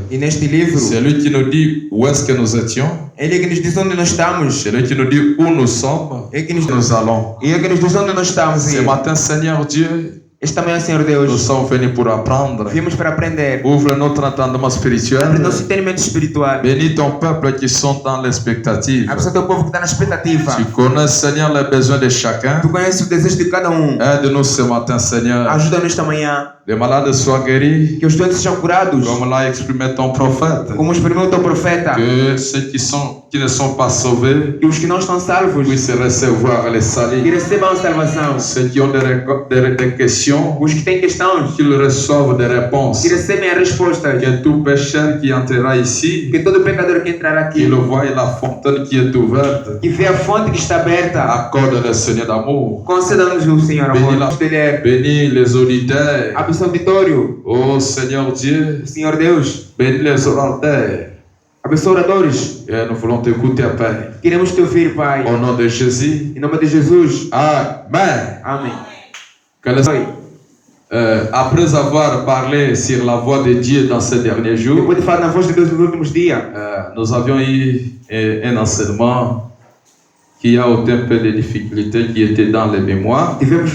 E neste livro, c'est lui qui nous dit où est-ce que nous étions. ele é que nos diz onde nós estamos. C'est lui qui nous dit où nous sommes. É que nos, Nous allons. e é que nos diz onde nós estamos. Ce matin, Seigneur Dieu, Esta manhã, Senhor nous Deus, sommes venus pour apprendre. viemos para aprender. Ouvre notre entendement Abre spirituel. nosso entendimento espiritual. Bénis ton peuple qui sont dans l'expectative. Abençoa teu povo que está na expectativa. Tu connais, Seigneur, les besoins de chacun. Tu conheces o desejo de cada um. Aide-nous ce matin, Seigneur. Ajuda-nos esta manhã. Les malades soient guéris, Que os doentes sejam curados. comme l'a exprimé ton prophète. Como exprimou o teu profeta. Que ceux qui ne sont pas sauvés Que os que não estão salvos puissent recevoir les que salis. recebam a salvação. Ceux qui ont des questions, Os que têm questões qu'ils reçoivent des réponses. que recebem as respostas. Que tout pécheur qui entrera ici, Que todo pecador que entrar aqui, qu'il voie la fontaine qui est ouverte. que vê a fonte que está aberta, Accorde le Seigneur d'amour. conceda-nos o Senhor amor. Bénis les auditeurs. Abençoa o auditório. Oh Seigneur Dieu, Senhor Deus, bénis les orateurs. abençoa oradores. Et nous voulons t'écouter, Père. Queremos te ouvir, Pai. Au nom de Jésus. Em nome de Jesus. Amen. Amém. Que après avoir parlé sur la voix de Dieu dans ces derniers jours, Depois de falar na voz de Deus nos últimos dias, nous avions eu un enseignement qui a ôté un peu de difficultés qui étaient dans les mémoires. tivemos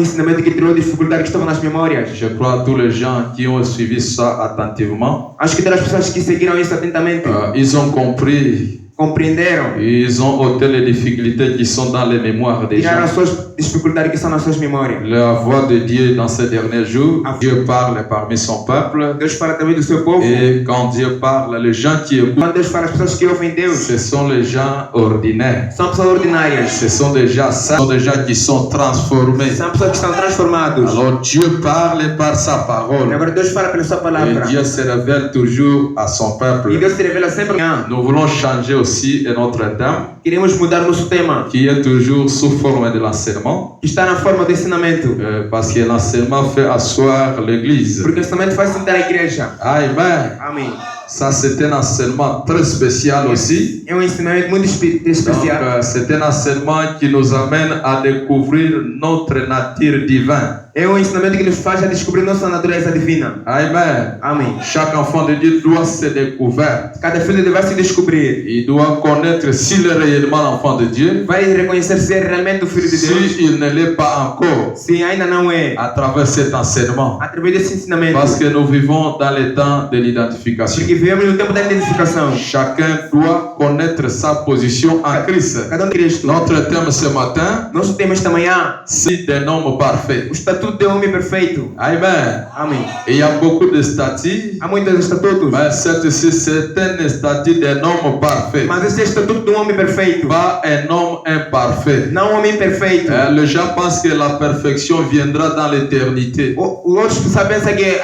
ensinamento que tirou a dificuldade que estava nas memórias. Je crois à tous les gens qui ont suivi ça attentivement. Acho que todas as pessoas que seguiram isso atentamente Ils ont compris. compreenderam. Ils ont ôté les difficultés qui sont dans les mémoires des Tiraram gens. as suas dificuldades que estão nas suas memórias. La voix de Dieu dans ces derniers jours, Dieu parle parmi son peuple. Deus fala também do seu povo. Et quand Dieu parle, les gens qui écoutent, Quando Deus fala, as pessoas que ouvem Deus ce sont les gens ordinaires. são pessoas ordinárias. Ce sont des gens saints, ce sont des gens qui sont transformés. São pessoas que estão transformados. Alors Dieu parle par sa E parole. agora Deus fala pela sua Et palavra. Dieu se révèle toujours à son E peuple. Deus se revela sempre. Nous voulons changer aussi notre thème, Queremos mudar nosso tema, qui est toujours sous forme de l'enseignement, que está na forma do ensinamento. parce que l'enseignement fait asseoir l'Église. Porque o ensinamento faz sentar a igreja. Amen. Amém. Ça, c'est un enseignement très spécial aussi. É ensinamento muito Donc, especial. c'est un enseignement qui nous amène à découvrir notre nature divine. É ensinamento que nos faz a descobrir nossa natureza divina. Amen. Amém. Chaque enfant de Dieu doit se découvrir. Cada filho deve se descobrir. Il doit connaître s'il est réellement l'enfant de Dieu, Vai reconhecer se é realmente o filho de Deus. s'il ne l'est pas encore, Se ainda não é, à travers cet enseignement. através desse ensinamento. Parce que nous vivons dans le temps de l'identification. Porque vivemos no tempo da identificação. Chacun doit connaître sa position en Christ. Cada de Cristo. Notre thème ce matin, Nosso tema esta manhã, c'est d'un homme parfait. o estatuto de homem perfeito. Amen. Amém. Et il y a beaucoup de statuts, Há muitos estatutos. mais celle-ci, c'est un statut d'un homme parfait. Mas esse é o estatuto de homem perfeito. Pas un homme imparfait. Não um homem perfeito. Les gens pensent que la perfection viendra dans l'éternité. Os outros pessoas pensam que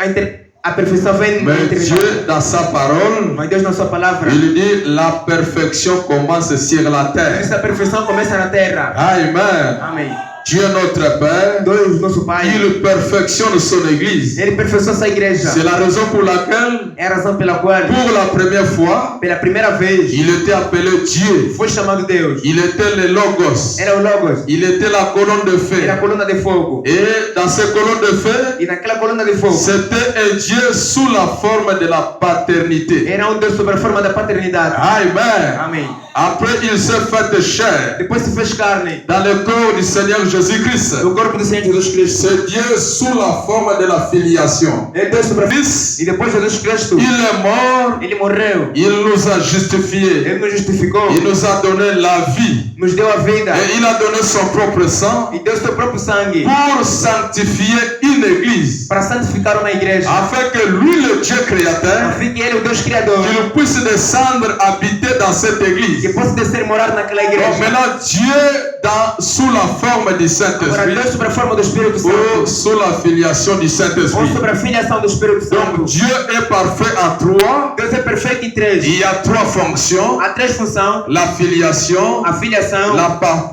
a perfeição vem na Mais eternidade. Dieu, dans sa parole, Mas Deus na sua palavra il dit la perfection commence sur la terre. essa perfeição começa na terra. Amen. Amém. Dieu notre Père, Deus, nosso Pai, il perfectionne son Église. Ele perfeiçoou sua igreja. C'est la raison pour laquelle, É a razão pela qual, pour la première fois, pela primeira vez, il était appelé Dieu. foi chamado Deus. Il était le Logos. Era o Logos. Il était la colonne de Era a feu. coluna de fogo. Et dans cette colonne de feu, E naquela coluna de fogo, c'était un Dieu sous la forme de la paternité. era Deus sobre a forma da paternidade. Amen. Amém. Après, il s'est fait chair Depois se fez carne dans le corps du Seigneur Jésus-Christ. no corpo do Senhor Jesus Cristo. C'est Dieu sous la forme de la filiation. É Deus sobre a Fils, E depois Jesus Cristo, il est mort, Ele morreu. il nous a justifiés, Ele nos justificou. il nous a donné la vie, Nos deu a vida. et il a donné son propre sang E deu seu próprio sangue pour sanctifier une église, para santificar uma igreja. afin que lui, le Dieu créateur, Assim que Ele, o Deus Criador, qu'il puisse descendre, habiter dans cette église. que possa descer e morar naquela Donc igreja. maintenant, Dieu, sous la forme du Agora, Saint-Esprit, Deus sobre a forma do Espírito ou Santo, sous la filiation du ou Saint-Esprit. sobre a filiação do Espírito Santo. Donc Dieu est parfait à trois. Deus é perfeito em três. Il y a trois fonctions: Há três funções: la filiation, a filiação,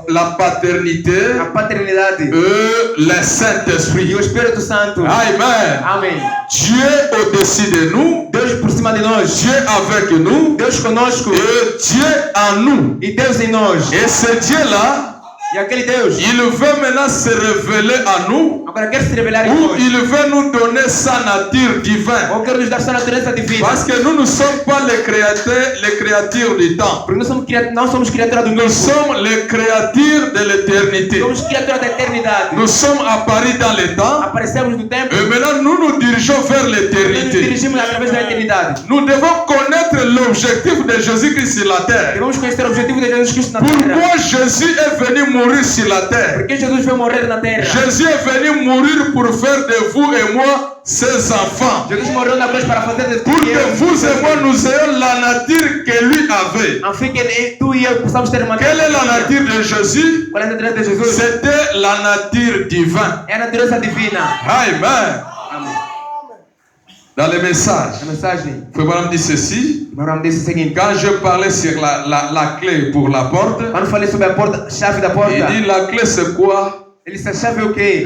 la paternité a paternidade et le Saint-Esprit. e o Espírito Santo. Amen. Amém. Dieu au-dessus de nous, Deus por cima de nós, Dieu avec nous Deus conosco et Dieu en nous. e Deus em nós. Et ce Dieu-là, E aquele Deus, il veut maintenant se révéler à nous, agora quer se revelar em ou nós. il veut nous donner sa nature divine. Ou quer nos dar sua natureza divina. Parce que nous ne sommes pas les créatures du temps. Porque não somos criaturas do Nous tempo. sommes les créatures de l'éternité. Somos criaturas da eternidade. Nous sommes apparus dans le temps Aparecemos no tempo. et maintenant nous nous dirigeons vers E nos l'éternité. dirigimos através da eternidade. Nous devons connaître l'objectif de Jésus-Christ sur la terre. Devemos conhecer o objetivo de Jesus Cristo na terra. Pourquoi Jésus est venu mourir sur la terre? Porque Jesus veio morrer na terra. Jésus est venu mourir pour faire de vous et moi ses enfants. Jesus morreu na cruz para fazer de tu Pour e que eu, vous et moi nous ayons la nature que lui avait. afim que tu e eu possamos ter uma Quelle est la nature de Jésus? Qual é a natureza de Jesus? C'était la nature divine. É a natureza divina. Amen. Amém. Dans le message, A mensagem, Frère Branham dit ceci. Abraão disse o seguinte: Quand je parlais sur la clé pour la porte, quando falei sobre a porta, chave da porta, il dit la clé c'est quoi? ele disse: a chave é o quê?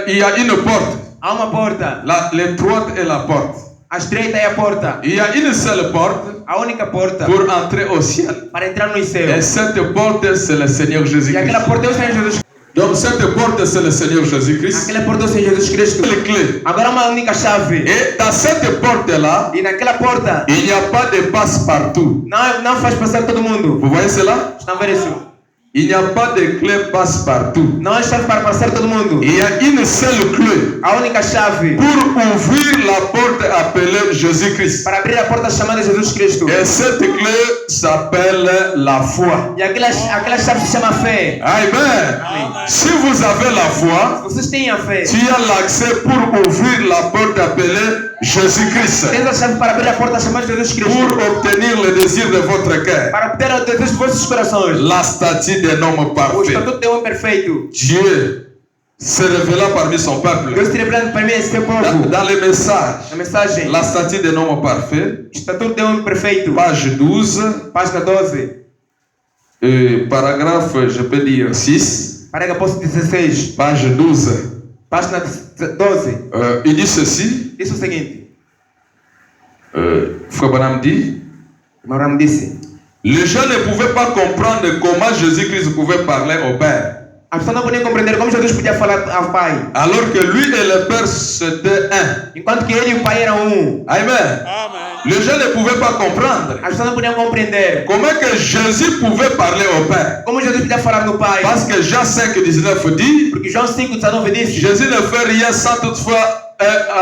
Il y a une porte. Há uma porta. L'étroite est la porte. A estreita é a porta. Il y a une seule porte A única porta pour entrer au ciel. para entrar no Et céu. cette porte, c'est le Seigneur E Jésus-Christ. aquela porta é o Senhor Jesus. Donc cette porte, c'est le Seigneur Jésus-Christ. Aquela porta é o Senhor Jesus Cristo. Les clés. Agora há uma única chave. Et dans cette porte-là, E naquela porta il n'y a pas de passe-partout. não faz passar todo mundo. Vous voyez cela? Estão a ver isso? Il n'y a pas de clé passe-partout. Não há chave para passar todo mundo. Il y a une seule clé A única chave pour ouvrir la porte appelée Jésus-Christ. para abrir a porta chamada Jesus Cristo. Et cette clé s'appelle la foi. E aquela chave se chama fé. Amen. Si vous avez la foi, Vocês têm a fé. tu as l'accès pour ouvrir la porte appelée Jésus-Christ. Tens a chave para abrir a porta chamada Jesus Cristo. Pour obtenir le désir de votre cœur. Para obter o desejo de vossos corações. La statue d'un homme O parfait. estatuto de homem perfeito. Dieu se révéla parmi son peuple. Deus te revelando para mim esse teu povo. Dans les messages, A mensagem. la statue d'un homme parfait, Estatuto de homem perfeito. page 12, Página 12. paragraphe, je peux dire 6, Parágrafo 16. page 12. Página 12. Il dit ceci, Diz o seguinte. Frère Branham dit, Abraão disse. les gens ne pouvaient pas comprendre comment Jésus-Christ pouvait parler au Père. As pessoas não podiam compreender como Jesus podia falar ao Pai. Alors que lui et le Père c'était un. Enquanto que ele e o Pai eram um. Amen. Les gens ne pouvaient pas comprendre As pessoas não podiam compreender comment que Jésus pouvait parler au Père. como Jesus podia falar no Pai. Parce que Jean 5,19 dit, Porque João 5,19 disse: Jésus ne fait rien sans toutefois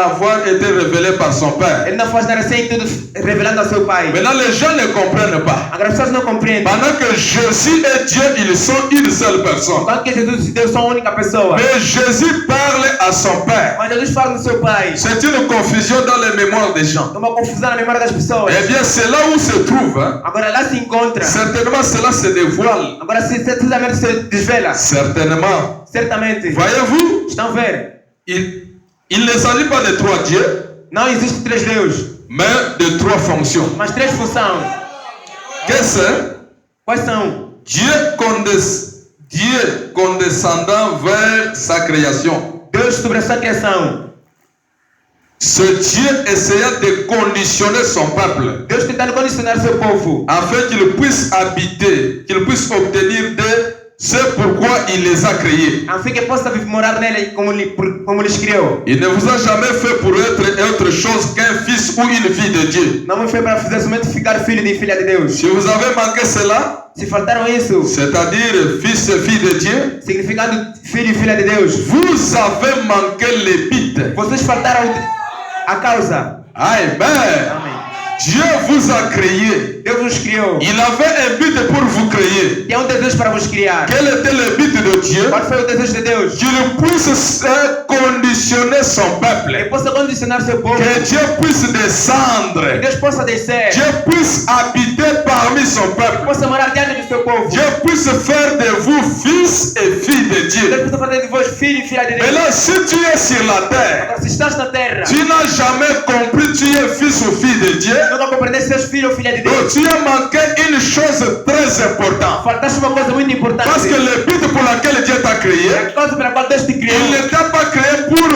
avoir été révélé par son Père. ele não faz nada sem tudo revelando ao seu Pai. Maintenant, les gens ne comprennent pas. Agora as pessoas não compreendem. Pendant que Jésus et Dieu, ils sont une seule personne. Enquanto que Jesus e Deus são a única pessoa. Mais Jésus parle à son Père. Mas Jesus fala no seu Pai. C'est une confusion dans les mémoires des gens. É uma confusão na memória das pessoas. Eh bien, c'est là où se trouve. Hein. Agora lá se encontra. Certainement, cela se dévoile. Agora certamente se desvela. Certainement. Certamente. Voyez-vous, Estão a ver? il ne s'agit pas de trois dieux, Não existe três Deus, mais de trois fonctions. mas três funções. Qu'est-ce que c'est? Quais são? Dieu condescendant vers sa création. Deus sobre a sua criação. Ce Dieu essayant de conditionner son peuple Deus tentando condicionar seu povo. afin qu'il puisse habiter, qu'il puisse obtenir de ce pourquoi il les a créés. Afim que possa morar nele como lhes criou. Il ne vous a jamais fait pour être autre chose qu'un fils ou une fille de Dieu. Não me foi para fazer somente ficar filho de filha de Deus. Si vous avez manqué cela, Se faltaram isso, c'est-à-dire fils et fille de Dieu, significando filho e filha de Deus, vous avez manqué l'épître. vocês faltaram a causa. Amen. Amém. Dieu vous a créé. Deus vos criou. Il avait un but pour vous créer. Tinha desejo para vos criar. Quel était le but de Dieu? Qual foi o desejo de Deus? Qu'il puisse conditionner son Que peuple. possa condicionar seu povo. Que Dieu puisse Que descendre. Deus possa descer. Dieu puisse habiter parmi son Que peuple. possa morar diante do seu povo. Dieu puisse faire de vous fils et filles de Dieu. Deus possa fazer de vós filho e filha de Deus. Mais là, si tu es sur la terre, Agora, se estás na terra, tu n'as jamais compris tu es fils ou fille de Dieu. Nunca compreendeste seus filhos ou filhas de Donc Deus. tu as manqué une chose très importante. Faltaste uma coisa muito importante. Parce que le but pour laquelle Dieu t'a créé, A causa pela qual Deus te criou. il ne t'a pas créé pour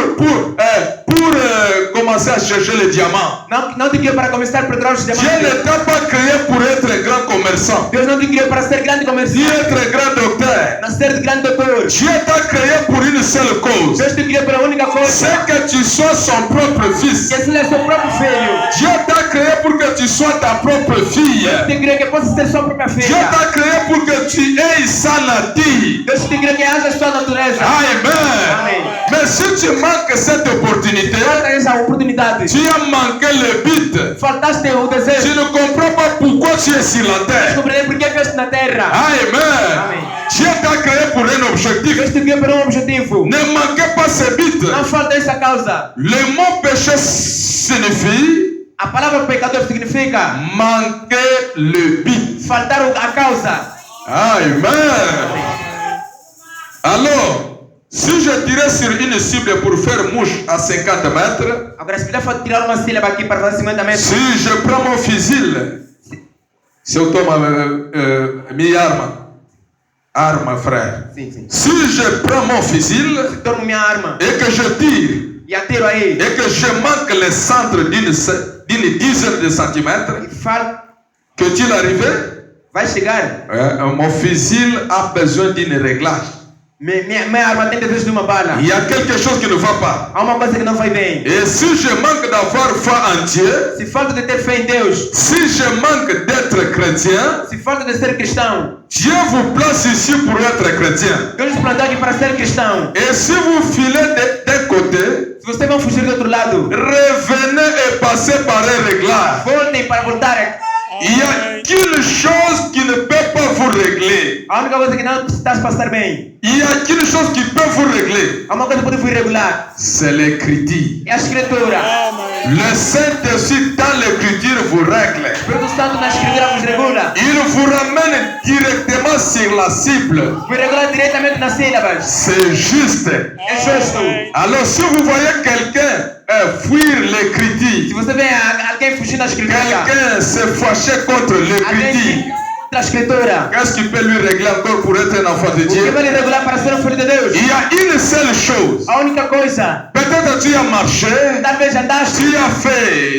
commencer à chercher les diamants. Não te criou para começar a procurar os Dieu diamantes. ne t'a pas créé pour être grand commerçant, Deus não te criou para ser grande ni comerciante. être grand docteur. Não ser de grande doutor. Dieu t'a créé pour une seule cause. Deus te criou para a única coisa. C'est que tu sois son propre fils. Que seja seu próprio filho. Dieu t'a créé pour que tu sois ta propre fille. Deus te criou que possa ser sua própria Dieu filha. t'a créé pour que tu aies sa nature. Deus te criou que haja sua natureza. Amen. Amém. Mais si tu manques cette opportunité, Falta essa oportunidade. tu as manqué le but. Faltaste o Tu desejo. ne comprends pas pourquoi tu es sur la terre. Compreender por que vieste na terra. Amen. Amém. Dieu t'a créé pour un objectif. Deus te criou para objetivo. Ne manquez pas ce but. Não falta essa causa. Le mot péché signifie A palavra pecador significa manquer le but. faltar a causa. Amen. Alors, si je tirais sur une cible pour faire mouche à 50 mètres, Agora, se puder tirar uma sílaba aqui para fazer 50 metros. si je prends mon fusil, si eu tomo minha arma, frère. Sim, sim. Si je prends mon fusil Se torno minha arma et que je tire e atiro aí et que je manque le centre d'une dizaine de centimètres, e falo, que-t-il arrivé? vai chegar. Mon fusil a besoin d'une réglage. Minha arma tem desejo de uma bala. Il y a quelque chose qui ne va pas. Há uma coisa que não vai bem. Et si je manque d'avoir foi en Dieu, Se falta de ter fé em Deus, si je manque d'être chrétien, se falta de ser cristão, Dieu vous place ici pour être chrétien. Deus te plantou aqui para ser cristão. Et si vous filez d'un côté, Se vocês vão fugir do outro lado, revenez et passez par un réglage. voltem para voltar. Il n'y a qu'une chose qui ne peut pas vous régler. A única coisa que não está a passar bem. Il n'y a qu'une chose qui peut vous régler. Há uma coisa que pode vos regular. C'est l'écriture. É a escritura. Le Saint-Esprit dans l'écriture vous règle. O Espírito Santo na escritura vos regula. Il vous ramène directement sur la cible. Vos regula diretamente nas sílabas. C'est juste. É justo. Alors si vous voyez quelqu'un fuir Se l'écriture, você vê alguém fugindo da escritura, quelqu'un se fâcher contre alguém l'écriture, da escritura, qu'est-ce qui peut lui régler encore pour être un enfant de o que Dieu? vai lhe regular para ser um filho de Deus? Il y a une seule chose. A única coisa, Peut-être tu as marché, talvez andaste,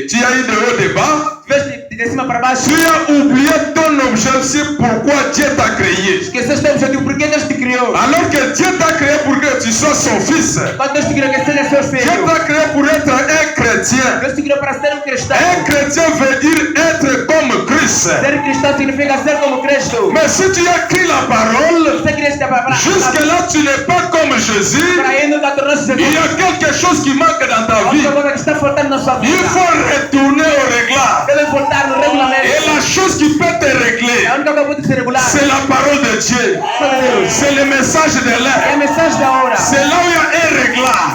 tu as eu de haut de bas, veste de cima para baixo, tu as oublié ton objectif, pourquoi Dieu t'a créé. esqueceste o objetivo, por que Deus te criou? Alors que Dieu t'a créé pour que tu sois son fils. Quando Deus te criou que seja seu Dieu filho, t'a créé pour être un chrétien. Deus te criou para ser um cristão. Un chrétien veut dire être comme Christ. Ser cristão significa ser como Cristo. Mais si tu as écrit la parole, Você queria estar para jusque-là tu n'es pas comme Jésus, para ele nunca tornou-se il y Jesus. a quelque chose qui manque dans ta A vie. única coisa que está faltando na sua Il vida. faut retourner au réglage. Deve voltar no regulamento. Et la chose qui peut te régler, A única coisa que pode ser regular c'est la parole de Dieu. Deus. C'est le message de É a l'air. mensagem da hora. C'est là où il y a un réglage.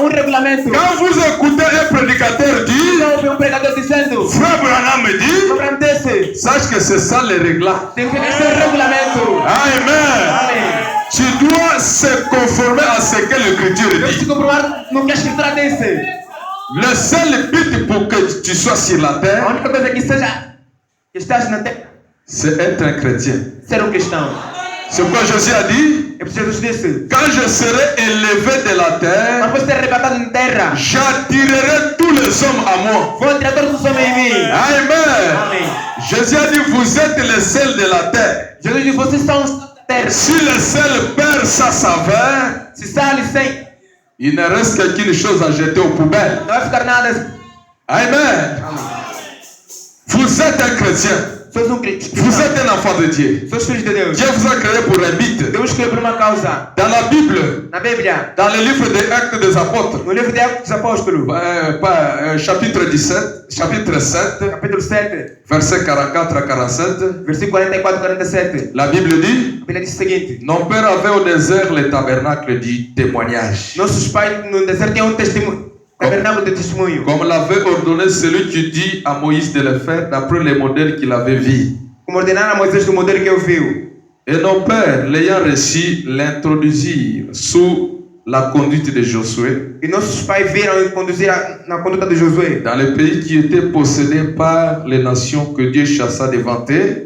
Onde há regulamento. Quand vous écoutez un prédicateur dire, Então ouvi pregador dizendo, Frère Branham me dit, Abraham desse, sache que c'est ça le réglage. tem que ser regulamento. Amen. Amém. Tu dois se conformer à ce que l'écriture Deus dit. se comprovar no que a escritura disse. Le seul but pour que tu sois sur la A terre, única coisa que seja que estás na terra, c'est être un chrétien. ser um cristão. C'est pourquoi Jésus a dit, É por isso que Jesus disse, quand je serai élevé de la terre, mas você ser arrebatado em terra, j'attirerai tous les hommes à moi. vou tirar todos os homens em mim. Amen. Amém. Jésus a dit, vous êtes les sels de la terre. Jesus disse, vocês são da terra. Si le sel perd sa saveur, Se sale sem, il ne reste qu'une chose à jeter aux poubelles. não vai ficar nada. Amen. Vous êtes un chrétien. Sois um cristão. Vous êtes un enfant de Dieu. Sois filho de Deus. Dieu vous a créé pour un but. Deus escolheu por uma causa. Dans la Bible, Na Bíblia, dans le livre des Actes des Apôtres, no livro de Atos dos Apóstolos, chapitre 17, chapitre 7, capítulo 7, verset 44 à 47, versículo 44 e 47. la Bible dit, A Bíblia diz o seguinte: nos pères avaient au désert le tabernacle du témoignage, nossos pais no deserto tinham testemunho, tabernáculo de testemunho. comme l'avait ordonné celui qui dit à Moïse de le faire d'après les modèles qu'il avait vus. Como ordenaram a Moisés do modelo que eu viu. Et nos pères, l'ayant reçu, l'introduisirent sous la conduite de Josué E nossos pais viram conduzir na conduta de Josué. dans les pays qui étaient possédés par les nations que Dieu chassa devant eux.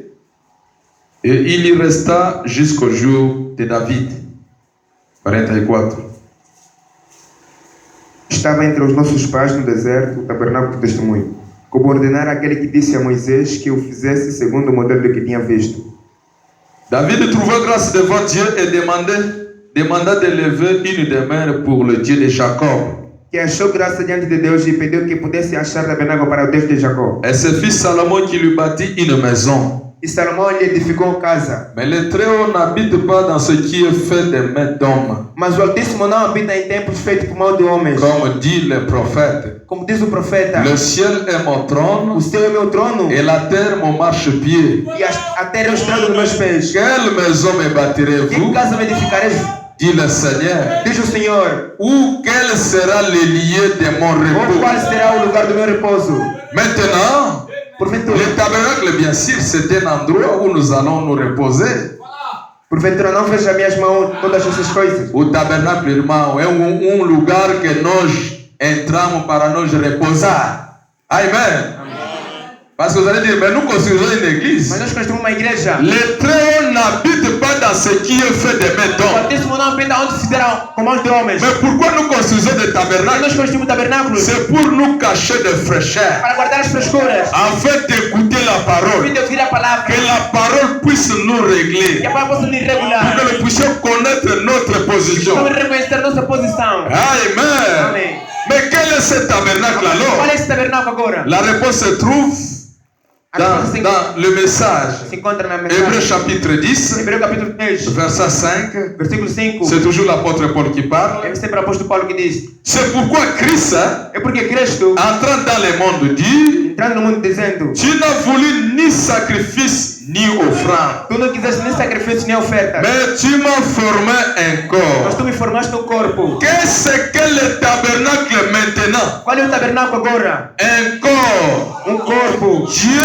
Et il y resta jusqu'au jour de David. 44. Estava entre os nossos pais no deserto o tabernáculo do testemunho, como ordenara aquele que disse a Moisés que o fizesse segundo o modelo do que tinha visto. David trouva grâce devant Dieu et demanda de lever une demeure pour le Dieu de Jacob. Que achou graça diante de Deus e pediu que pudesse achar tabernáculo para o Deus de Jacó. Et c'est fils Salomon qui lui bâtit une maison. E Salomão lhe edificou casa. Mais le Très-Haut n'habite pas dans ce qui est fait des mains d'hommes, Mas o Altíssimo não habita em templos feitos por mão de homens. comme dit le prophète. Como diz o profeta, Le ciel est mon o trône céu é meu trono et la terre mon marchepied. e a terra é o estrado dos meus pés. Quelle maison me Que bâtirez-vous? casa me edificareis? Dit le Seigneur. Diz o Senhor. Ou quel sera le lieu de mon Ou repos? qual será o lugar do meu repouso? Maintenant, Porventura, le tabernacle, bien sûr, c'est un endroit où nous allons nous reposer. porventura não vejo as minhas mãos todas essas coisas. O tabernacle, irmão, é lugar que nós entramos para nos reposar. Amen. Parce que vous allez dire, mais nous construisons une église. Mas nós construímos uma igreja. Le Très-Haut n'habite pas dans ce qui est fait de mains O d'hommes. Altíssimo não habita onde se fizeram com mãos de homens. Mais pourquoi nous construisons des Mas tabernacles? nós construímos tabernáculos C'est pour nous cacher de fraîcheur, para guardar as frescuras. afin d'écouter la A fim parole, de ouvir a palavra. que la parole puisse nous Que régler, a palavra possa nos regular. pour que nous puissions connaître notre position. Vamos reconhecer nossa posição. Amen. Amém. Mais quel est ce tabernacle Qual alors? é esse tabernáculo agora? La réponse se trouve dans le message. Se encontra na Hébreux mensagem. chapitre 10, Hebreu capítulo 10, verset 5. versículo 5. C'est toujours l'apôtre Paul qui parle. É sempre o apóstolo Paulo que diz. C'est pourquoi Christ, É porque Cristo, entrant dans le monde, dit: entrando no mundo dizendo, Tu n'as voulu ni sacrifice ni offrande, tu não quiseste nem sacrifício nem oferta, mais tu m'as formé un mas corps. tu me formaste um corpo. Qu'est-ce que le tabernacle maintenant? Qual é o tabernáculo agora? Un corps. Um corpo. Dieu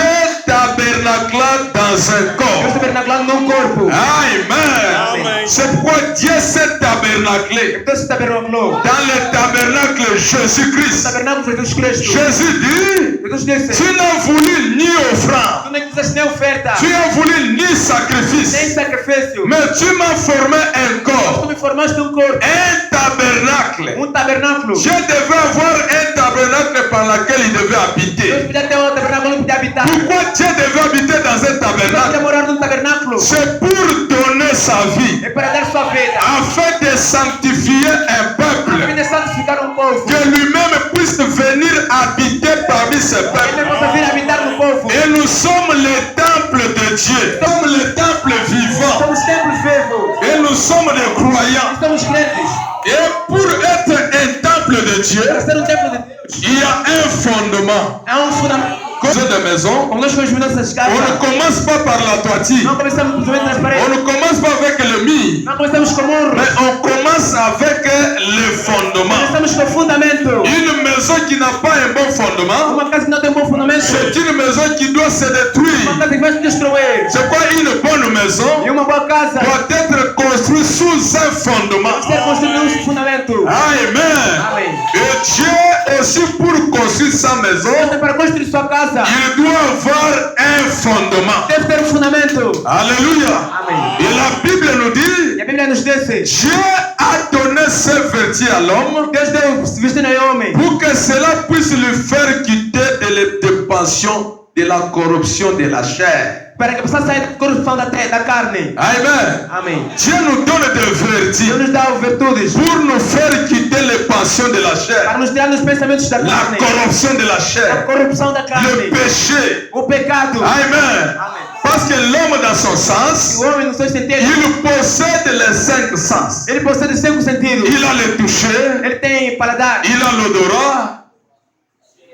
tabernacla dans un Deus corps. tabernaculado num corpo. Amen. C'est pourquoi Dieu s'est tabernaclé Então se tabernaculou. dans le tabernacle O Jésus-Christ. tabernáculo de Jesus Cristo. Jésus dit: Jesus disse, Tu n'as voulu ni offrande, tu não quiseste nem oferta, tu as voulu ni nem sacrifice, sacrifício, mais tu m'as formé un mas tu corps, me formaste um corpo. un tabernacle. Um tabernáculo. Dieu devait avoir un tabernacle par lequel il devait Deus habiter. podia ter um tabernáculo onde podia habitar. Pourquoi Dieu devait habiter dans un Deus podia tabernacle? morar num tabernáculo. C'est pour donner sa vie, É para dar sua vida. afin de sanctifier un A fim peuple, de santificar um povo. que lui-même puisse venir habiter parmi ce Ele peuple. possa vir habitar no povo. Et nous sommes le temple de Dieu, nous sommes le temple vivant, Somos templos vivos. et nous sommes des croyants. Somos crentes. Et pour être un temple de Dieu, Para ser templo de Deus, il y a un fondement. há fundamento. Construire de maison, Como nós construímos nossas on casas, ne commence pas par la toiture, não começamos simplesmente nas on paredes. ne commence pas avec le mur, Não começamos com muros. mais on commence avec le fondement. Começamos com fundamento. Une maison qui n'a pas un bon fondement, Uma casa que não tem bom fundamento. c'est une maison qui doit se Uma détruire. casa que vai se destruir. C'est quoi une bonne maison? E uma boa casa Doit être construite sous un fondement. deve ser construída num fundamento. Amen. Amém. Et Dieu aussi, pour construire sa maison, Deus, para construir sua casa, il doit avoir un fondement. deve ter fundamento. Alléluia. Amém. Et la Bible nous dit, E a Bíblia nos diz, Dieu a donné ses vertus à l'homme Deus deu se vestindo em homem, pour que cela puisse lui faire quitter des passions de la corruption de la chair. para que possa sair da corrupção da carne. Amen. Amém. Dieu nous donne des vertus Deus nos dá virtudes pour nous faire quitter les passions de la chair, para nos tirar dos pensamentos da la carne, corruption de la a chair, corrupção da le carne, péché. o pecado. Amen. Amém. Parce que l'homme dans son sens, O homem nos seus sentidos, il possède les 5 sens. ele possui 5 sentidos. Il a le toucher, Ele tem paladar, il a l'odorat,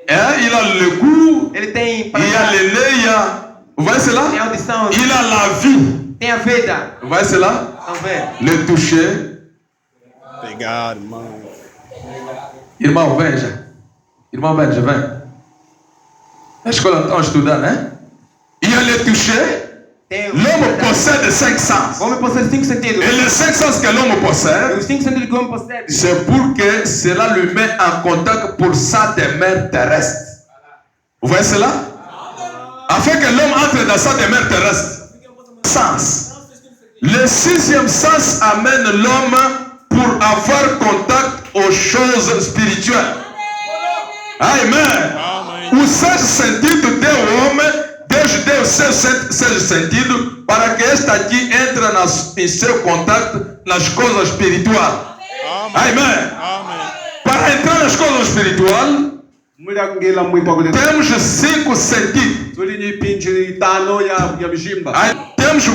hein, il a le goût, ele tem il y a paladar, le nez, il y a... Vous voyez cela? tem audição, Il a la vie. tem a vida. Vous voyez cela? Estão vendo? Le toucher. Obrigado, irmão. Irmão, veja. Irmão, veja, vem. Na escola estão estudando, né? Il y a le toucher, L'homme possède 5 sens. O homem possui 5 sentidos. Et les 5 sens que l'homme E possède, os 5 sentidos que o homem possui c'est pour que cela lui met en contact pour sa demeure terrestre. Vous voyez cela? Afin que l'homme entre dans sa demeure terrestre. Sens. Le 6e sens amène l'homme pour avoir contact aux choses spirituelles. Amen. O sexto sentido deu ao homem, Deus deu o sexto sentido para que este aqui entre em seu contato nas coisas espirituais. Amen. Para entrar nas coisas espirituais, mulher ngela muito agora. temos 5 sentidos. Tulinyi pinji tano ya mjimba. Aí temos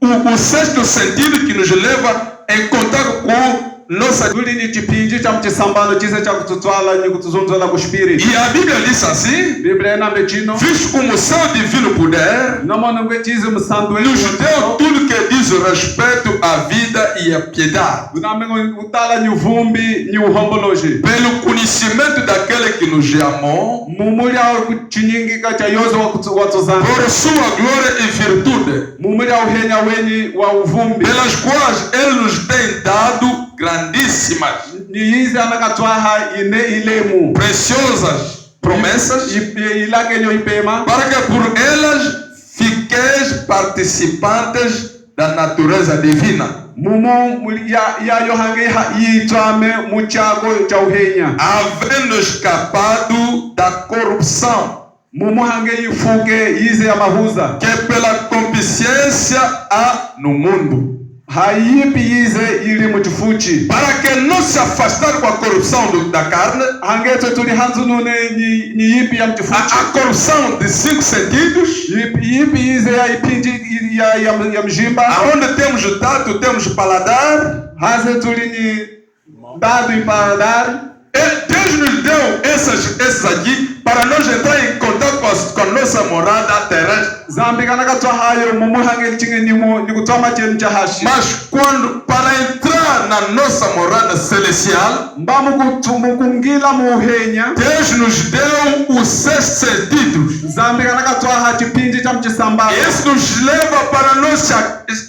o sexto sentido que nos leva em contato com nossa. Tulinyi chipinji cha mchisambano chise cha kututwala ni kutuzunzala ku spirit. E a Bíblia diz assim: Bíblia na mechino. visto como o seu divino poder Na mano ngetize msandu nos deu tudo que diz respeito à vida e à piedade, Unamengo utala ni uvumbi ni uhomboloji. pelo conhecimento daquele que nos chamou, Mumuri au chinyingika cha yozo watuzana. por sua glória e virtude, Mumuri au henya weni wa uvumbi. pelas quais Ele nos tem dado grandíssimas, Ni hizi anakatwaha ine ilemu. preciosas promessas, Ilake nyo ipema. para que por elas fiqueis participantes da natureza divina, Mumu ya yohange yitwame muchago cha uhenya. havendo escapado da corrupção Mumu hange yifuke yize ya mahuza. que pela concupiscência há no mundo, Hayipi yize ili mutifuchi. para que não se afastar com a corrupção da carne, Hangeto tuli hanzu nune ni yipi ya mtifuchi. a corrupção de 5 sentidos, Yipi yize ya ipinji ya mjimba. aonde temos o tato, temos o paladar. Haze tuli ni dado e paladar. E Deus nos deu esses aqui para nós entrar em contato com a nossa morada terrestre. Zambi kanaka twa hayo mumu hange chinge ni kutwama chenu cha hashi. Mas para entrar na nossa morada celestial, Mbamu kungila muhenya. Deus nos deu os 6 sentidos. Zambi kanaka twa ha chipinji cha mchisambano. Isso nos leva para nós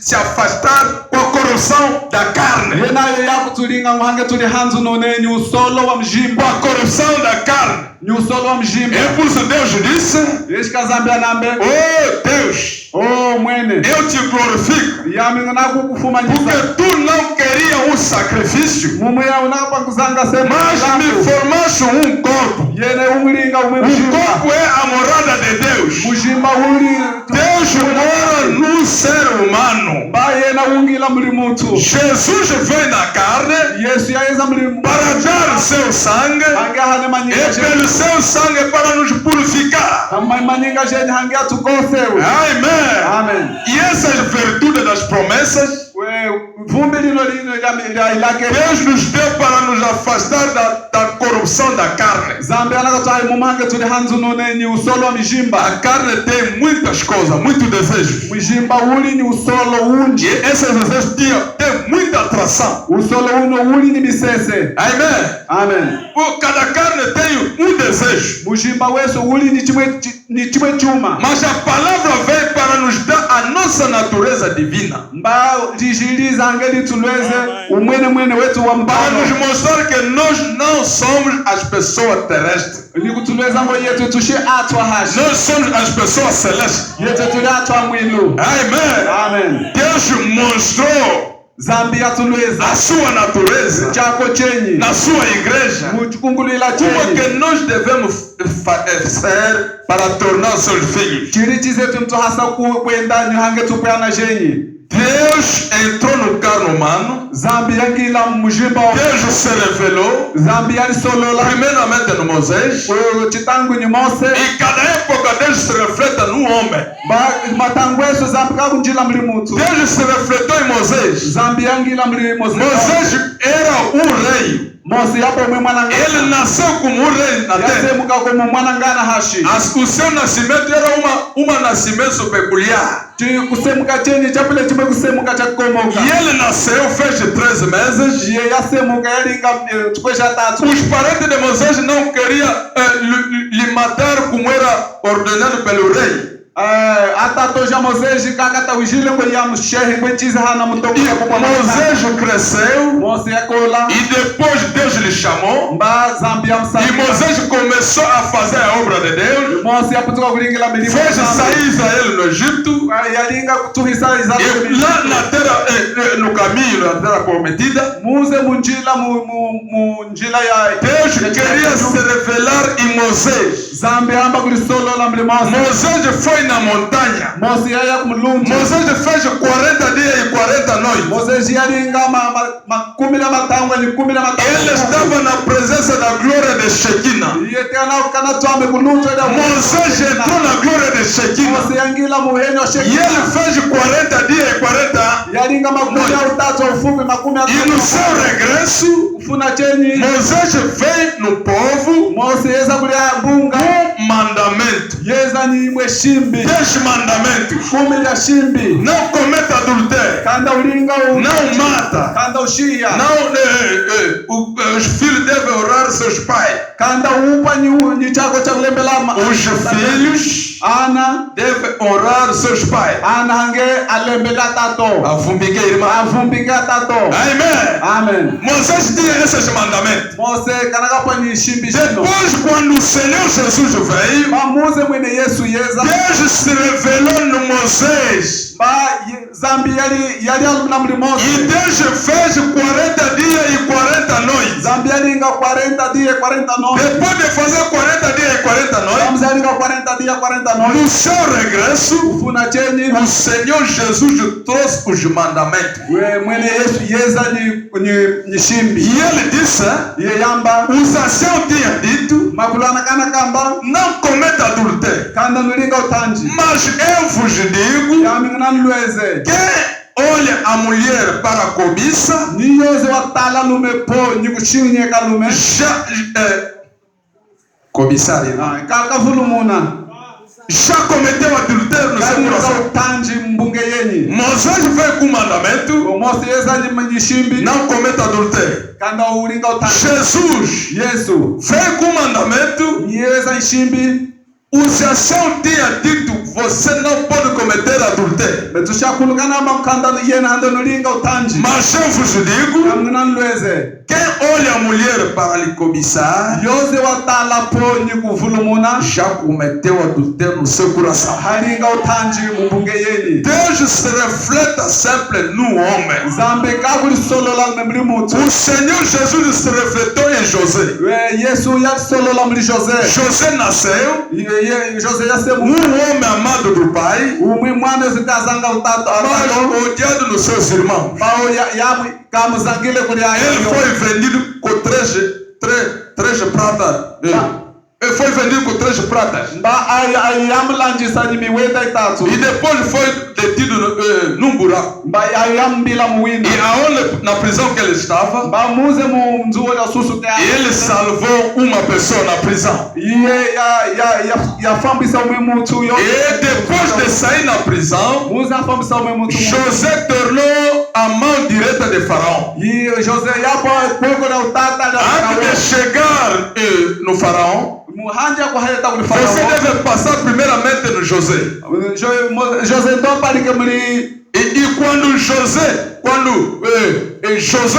se afastar com a corrupção da carne. Yenayo yako tulinga muhange tuli hanzu nune ni usolo wa Com mjimba. a corrupção da carne. Ni usolo wa mjimba. E por isso Deus disse: Yeshika zambi anambe. oh Deus, Oh mwene. eu te glorifico, Yami nganaku kufumanyisa. porque tu não querias um sacrifício, Mumu ya unapa kuzanga sema. mas me formaste um corpo. Yene umulinga ume O mjimba. corpo é a morada de Deus. Mjimba uli. Deus mora no ser humano. Ba yena ungila muli mutu. Jesus veio na carne Yesu yaeza muli. para dar seu sangue, Hange hane e manyinga jeni. pelo seu sangue para nos purificar. Hama manyinga jeni hange atukosewe. Amém. Amen. E essas virtudes das promessas, Vumbi lilo ya ilake. Deus nos deu para nos afastar da corrupção da carne. Zambi anakatwa mumange tuli hanzu nune ni usolo wa mjimba. A carne tem muitas coisas, muitos desejos. Mjimba uli ni usolo unji. E esses desejos têm muita atração. Usolo uno uli ni misese. Amém. Amen. Cada carne tem um desejo. Mjimba weso uli ni chimwe chuma. Mas a palavra veio para nos dar a nossa natureza divina. Mba lijiliza angeli tulweze umwene wetu wa Para mbano. nos mostrar que nós não somos as pessoas terrestres. Ni kutulweza ngo yetu tushe atwa hashi. Nós somos as pessoas celestes. Yetu tuli atwa mwilu. Amém. Amen. Deus mostrou Zambi atulweza. a sua natureza Chako chenyi. na sua igreja. Muchukungulila Como é chenyi. que nós devemos ser para tornar seus filhos? Chirichi zetu mtu hasa kuenda ni hange tupeana jenyi. Deus entrou no carro humano. Zambi yangila mjimba. Deus se revelou Zambi yalisolola. primeiramente no Moisés. Chitangu ni Mose. E cada época Deus se reflete no homem. Matangweso zambi kakunjila mli mutu. Deus se refletiu em Moisés. Zambi yangila mli Mose. Moisés era um rei. Mose yapo mwe mwana ngana. Ele nasceu como um rei na terra. Yasemuka como mwana ngana hashi. O seu nascimento era uma nascimento peculiar. Kusemuka chenyi chapile chime kusemuka chakomoka. E ele nasceu, fez 13 meses. Ye yasemuka yalinga tukwesha tatu. Os parentes de Moisés não queriam lhe matar como era ordenado pelo rei. Atato já Moisés kakata wijile kwa ya mshehe kwa chiza hana mutoko ya kwa Moisés cresceu Moisés yakola e depois Deus lhe chamou mba Zambia e msali Moisés começou a fazer a obra de Deus. Moisés yaputuka kulingila milima Fez sair Israel no Egito yalinga kutuhisa e lá na terra, no caminho, na terra prometida, muze munjila munjila ya Deus queria se revelar em Moisés. Zambia amba kulisolo la mlima Moisés foi na montanha. Moisés yaya kumlungu Moisés fez 40 dias e 40 noites. Moisés yalinga makumi na matangwa ni kumi na matangwa Ele estava na presença da glória de Shekinah. yetena kana twame kulungu ida Moisés entrou na glória de Shekinah. Moisés yangila muhenyo E Shekinah ele fez 40 dias e 40 yalinga makumi ya utatu ufupi makumi e no seu regresso, kufuna chenyi Moisés veio no povo Moisés yeza kulia bunga mandamento. yeza ni mweshimbi 10 mandamentos. kumi ya shimbi Não cometa adultério. kanda ulinga Não mata. kanda ushia Os filhos devem honrar seus pais. kanda upa ni chako cha kulembela Os filhos ana devem honrar seus pais. ana hange alembela tato Avumbike irmã. avumbika tato Amém. amen Moisés tinha esses mandamentos. Moisés kanaka pa ni shimbi shino Depois, quando o Senhor Jesus veio, mamuze mwene Yesu yeza Deus se revelou no Moisés. Zambi yali alumna mlimosi E Deus fez 40 dias e 40 noites. Zambi yalinga 40 dias 40 noites Depois de fazer 40 dias e 40 noites, Zambi yalinga 40 dias 40 noites no seu regresso, funa chenyi o Senhor Jesus trouxe os mandamentos. mwene Yesu yeza ni shimbi E ele disse, ye yamba os anciãos tinham dito, makulana kana kamba não cometa adultério. kanda nulinga utanji Mas eu vos digo, yamingana nlweze quem olha a mulher para a cobiça, ni yoze watala lume po ni kushinye kalume já cobiçar, irmão, kaka fulumuna já cometeu adultério no seu kalinga coração. utanji mbunge yenyi Moisés veio com o mandamento, Mosi yeza ni shimbi não cometa adultério. kanda ulinga utanji Jesus Yesu veio com o mandamento, yeza shimbi os anciãos tinham dito, você não pode cometer adultério. betushakulukana makanda yena hando nulinga utanji Mas eu vos digo, yamingana nlweze quem olha a mulher para lhe cobiçar, yoze watala po ni kuvulumuna já cometeu adultério no seu coração. halinga utanji mbunge yenyi Deus se reflete sempre no homem. zambe kakulisolola memli mutu O Senhor Jesus se refletiu em José. Yesu yalisolola mli José José nasceu, José yasemu homem amado do pai, umwi mwana zikazanga utatu mas atalo odiado nos seus irmãos. bao kamuzangile kuli Ele ayo foi vendido com três pratas. Ele foi vendido com 3 pratas. mba yamlanjisa ni miwenda itatu E depois foi detido num buraco. mba yambila muwina E aonde, na prisão que ele estava, mba muze mu nzuo ya susu te ele salvou uma pessoa na prisão. iye yafambisa umwi mutu yo E depois de sair na prisão, muze afambisa umwi mutu José tornou a mão direita de Faraó. iye José yapo poko na utata Antes de chegar no Faraó, muhanja kwa hayata kuli você Faraó deve passar primeiramente no José. José ndo palike mli E quando José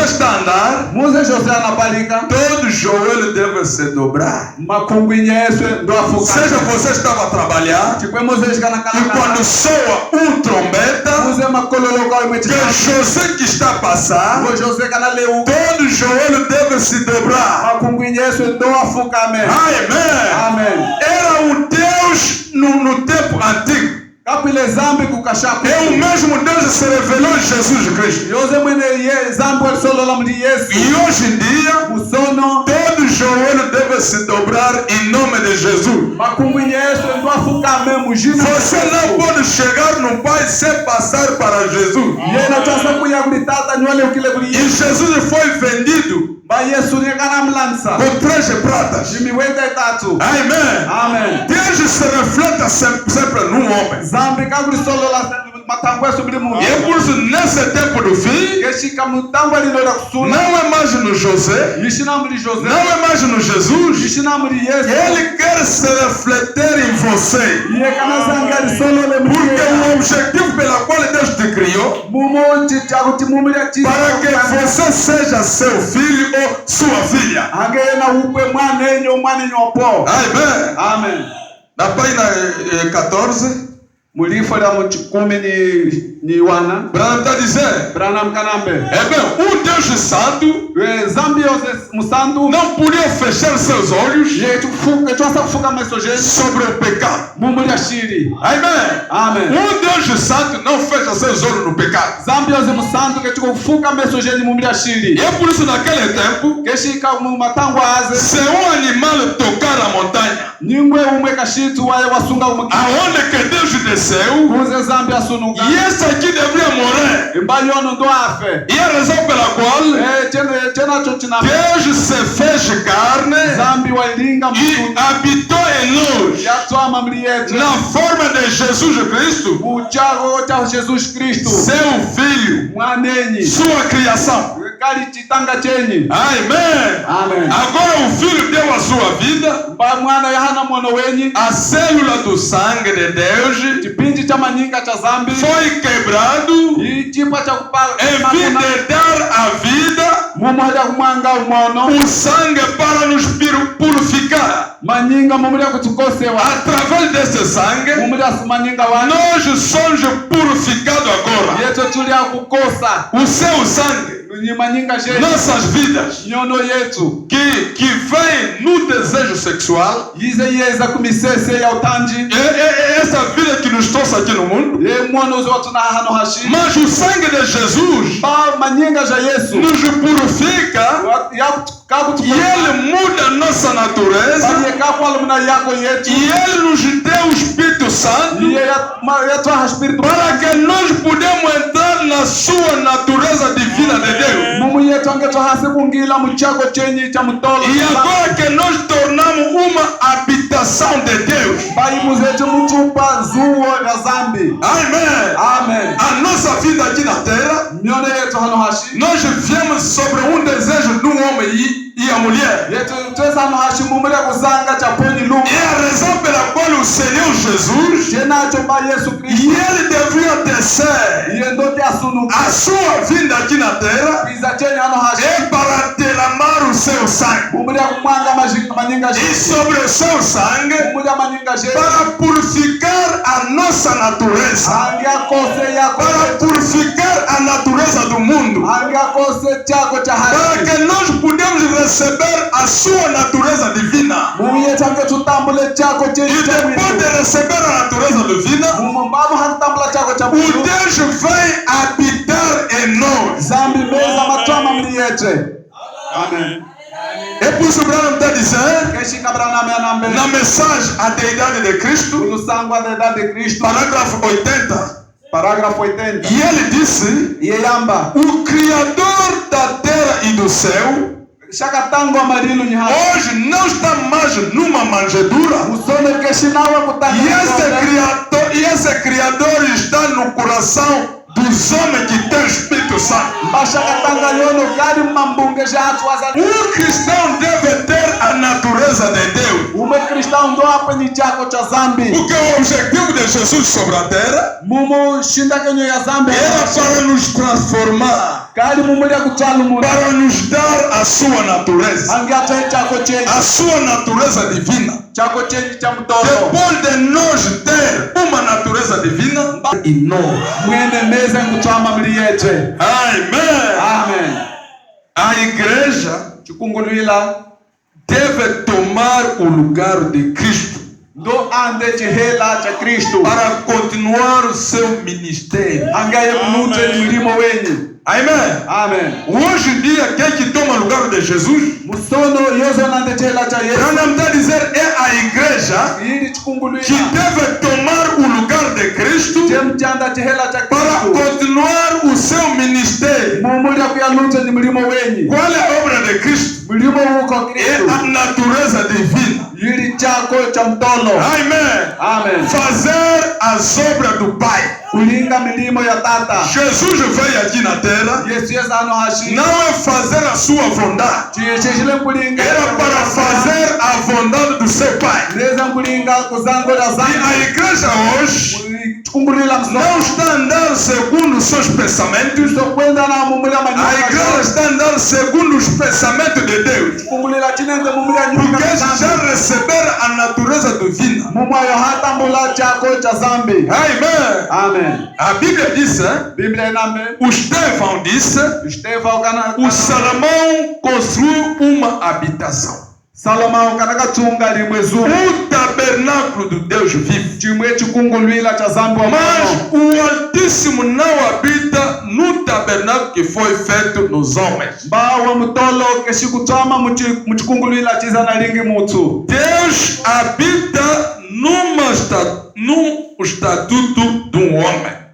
está a andar, muze José anapalika todo joelho deve se dobrar. makungwinyeswe ndo afuka Seja você estava a trabalhar, chikwe muze shikana e quando soa trombeta, muze makololo kwa imwe que chikana José que está a passar, ngo José kana leu todo joelho deve se dobrar. makungwinyeswe ndo afuka amen Amém. amen Era um Deus no tempo antigo. kapile zambi kukashaku É o mesmo Deus que se revelou em Jesus Cristo. Jose mwene zambi walisolola mli Yesu E hoje em dia, musono todo joelho deve se dobrar em nome de Jesus. makungwinyeswe ndo afuka amen mujina Você não pode chegar no Pai sem passar para Jesus. yena twasa kuya kulitata nywele ukile kuli E Yesu Jesus foi vendido ba Yesu nekana mlansa com 3 pratas. imiwenda itatu Amém. amen Deus se reflete sempre no homem. zambi kakulisolola matangweso muli mu E é por isso, nesse tempo do fim, keshika mutangwa lilo kusuna não é mais no José, yishina muli José não é mais no Jesus. yishina muli Yesu Ele quer se refletir em você. yekana zanga solo le muli Porque o objetivo pelo qual Deus te criou, mumo chitago timumuli para que você seja seu filho ou sua filha. angena upwe mwanenyo opo. Amém. Amen. Na página 14, Mulifo la mchukumi ni wana Branham está dizendo: Branham Kanambe é bem, Deus santo Zambi musandu não podia fechar seus olhos yetu fuka mesoje sobre o pecado. mumuli ashiri. Amém. Amen. Deus santo não fecha seus olhos no pecado. Zambi musandu ketuko fuka mesoje ni mumuli ashiri. E é por isso naquele tempo, Keshika matangwa aze se animal tocar a montanha, nyingwe umwe kashitu wae wasunga umwe aonde que Deus desceu, kuze Zambi asunuka e esse aqui deveria morrer. mbali ono ndo afe E a razão pela qual tena chochina Deus se fez carne Zambi wailinga e mtu habitou em nós, yatwa mamli yetu na forma de Jesus Cristo, uchago cha Jesus Kristo seu Filho, mwanenyi sua criação. kali chitanga chenyi. Amém. Amen. Agora o Filho deu a sua vida, Ba mwana yahana mwana wenyi a célula do sangue de Deus chipindi cha manyinga cha Zambi foi quebrado ichipa cha kupala em vez de dar a vida, mumwada kumwanga umono o sangue para nos purificar. manyinga mumuli kutukosewa Através desse sangue, mumuli manyinga wana nós somos purificados agora. yeto tuli kukosa O seu sangue, ni manyinga jetu nossas vidas, nyono yetu que vem no desejo sexual, yize yeza kumisese ya utanji essa vida que nos trouxe aqui no mundo, ye mwono zo tuna hano hashi mas o sangue de Jesus ba manyinga ja Yesu nos purifica ya kabu e Ele muda nossa natureza bali kapwa mna yako yetu e Ele nos deu o Espírito Santo ye ya twa espírito para que nós podemos entrar na sua natureza divina de Deus. mumu yetu angetwa hasi kungila muchago chenyi cha mutolo E agora que nós tornamos uma habitação de Deus. baibu zetu muchupa zuo ya Zambi. Amém. Amen. A nossa vida aqui na terra, Miono yetu hano hashi nós viemos sobre um desejo de um homem e a mulher. yetu tweza hano hashi mumule kuzanga cha poni lu E a razão pela qual o Senhor Jesus, jena cho ba Yesu e Kristo Ele devia descer yendote asunu a sua vinda aqui na terra, biza chenyi hano hashi é para derramar o seu sangue. mumule kumwanga manyinga E jetu sobre o seu sangue, mumule manyinga jetu para purificar a nossa natureza. angia kose yako Para purificar a natureza do mundo. angia kose chako cha Para hashi que nós podemos receber a sua natureza divina. mumu yetu angetutambule chako E chenyi cha depois de mwitu receber a natureza divina, mumu babu hatambula chako cha o mwitu Deus vem habitar em nós. Zambi meza matwama mliyete. Amen. É por isso que Branham está dizendo, Keshi kabrana me anambe. na mensagem A Deidade de Cristo, Ulusangwa da idade de Cristo. parágrafo 80, Parágrafo 80. e ele disse: Yeyamba. o Criador da terra e do céu, Shakatango amarilo nyiha. hoje não está mais numa manjedoura. Usone keshi nawe kutanga. E esse Criador está no coração dos homens que têm Espírito Santo. Basha katanga yono gari mambunge jatu wazani. Cristão deve ter a natureza de Deus. Ume kristão ndo hapa ni chako cha Zambi. Porque o objetivo de Jesus sobre a terra Mumu shinda kenyo ya Zambi. era para nos transformar, Kali mumu ya kutalu mumu. para nos dar a sua natureza, Angiate chako chenyi. a sua natureza divina. Chako chenyi cha mtoro. Depois de nós ter uma natureza divina, e nós. Mwene meza kutwama mliyete. Amém. Amen. A igreja Chikungulwila deve tomar o lugar de Cristo ndo ande chihela cha Kristo para continuar o seu ministério. angaye kunute mlimo wenyi. Amém. Amen. Hoje em dia, quem que toma o lugar de Jesus? Musono yezo nande chihela cha Yesu. Branham está a dizer, é a igreja Yili que chikungulwila deve tomar o lugar de Cristo chemchanda chihela cha para Kristo continuar o seu ministério. mumulya kuyalunte ni mlimo wenyi. Qual é a obra de Cristo? Mlimo uko É Kristo a natureza divina. yili chako cha mtolo. Amen. Amen. Fazer as obras do Pai. Kulinga milimo ya tata. Jesus veio aqui na terra. Yesu ano hashi. Não é fazer a sua vontade. Chishile kulinga. Era para fazer a vontade do seu Pai. Neza kulinga kuzango da E zango. a igreja hoje não está andando segundo os seus pensamentos. A igreja está andando segundo os pensamentos de Deus. Porque eles já receberam a natureza divina. Amém. Amen. A Bíblia diz, o Estevão disse, o Salomão construiu uma habitação. Salomão kanakatunga limwezu O tabernáculo do Deus vivo. chimwe chikungulwila cha zambi wa Mas mano. o Altíssimo não habita no tabernáculo que foi feito nos homens. Bawa mutolo keshikutama muchikungulwila chiza na lingi mutu. Deus habita num estatuto de um homem.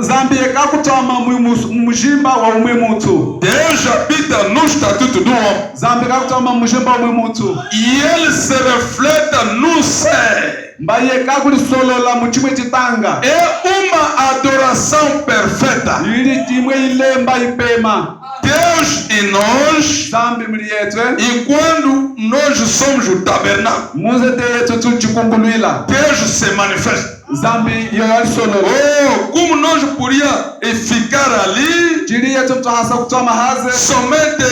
Zambi kakutama mujimba wa umwe mutu. Deus habita no estatuto do homem. Zambi kakutama mujimba wa umwe mutu. E ele se reflete no ser. Mbaye kakulisolola muchimwe chitanga. É uma adoração perfeita. Yili chimwe ilemba ipema. Deus em nós, Zambi mliyetwe. e quando nós somos o tabernáculo, Muze te yetu tu chikungulwila. Deus se manifesta. Zambi yoyali solola. Oh, como nós podíamos ficar ali Jiri yetu mtu hasa kutama haze. somente,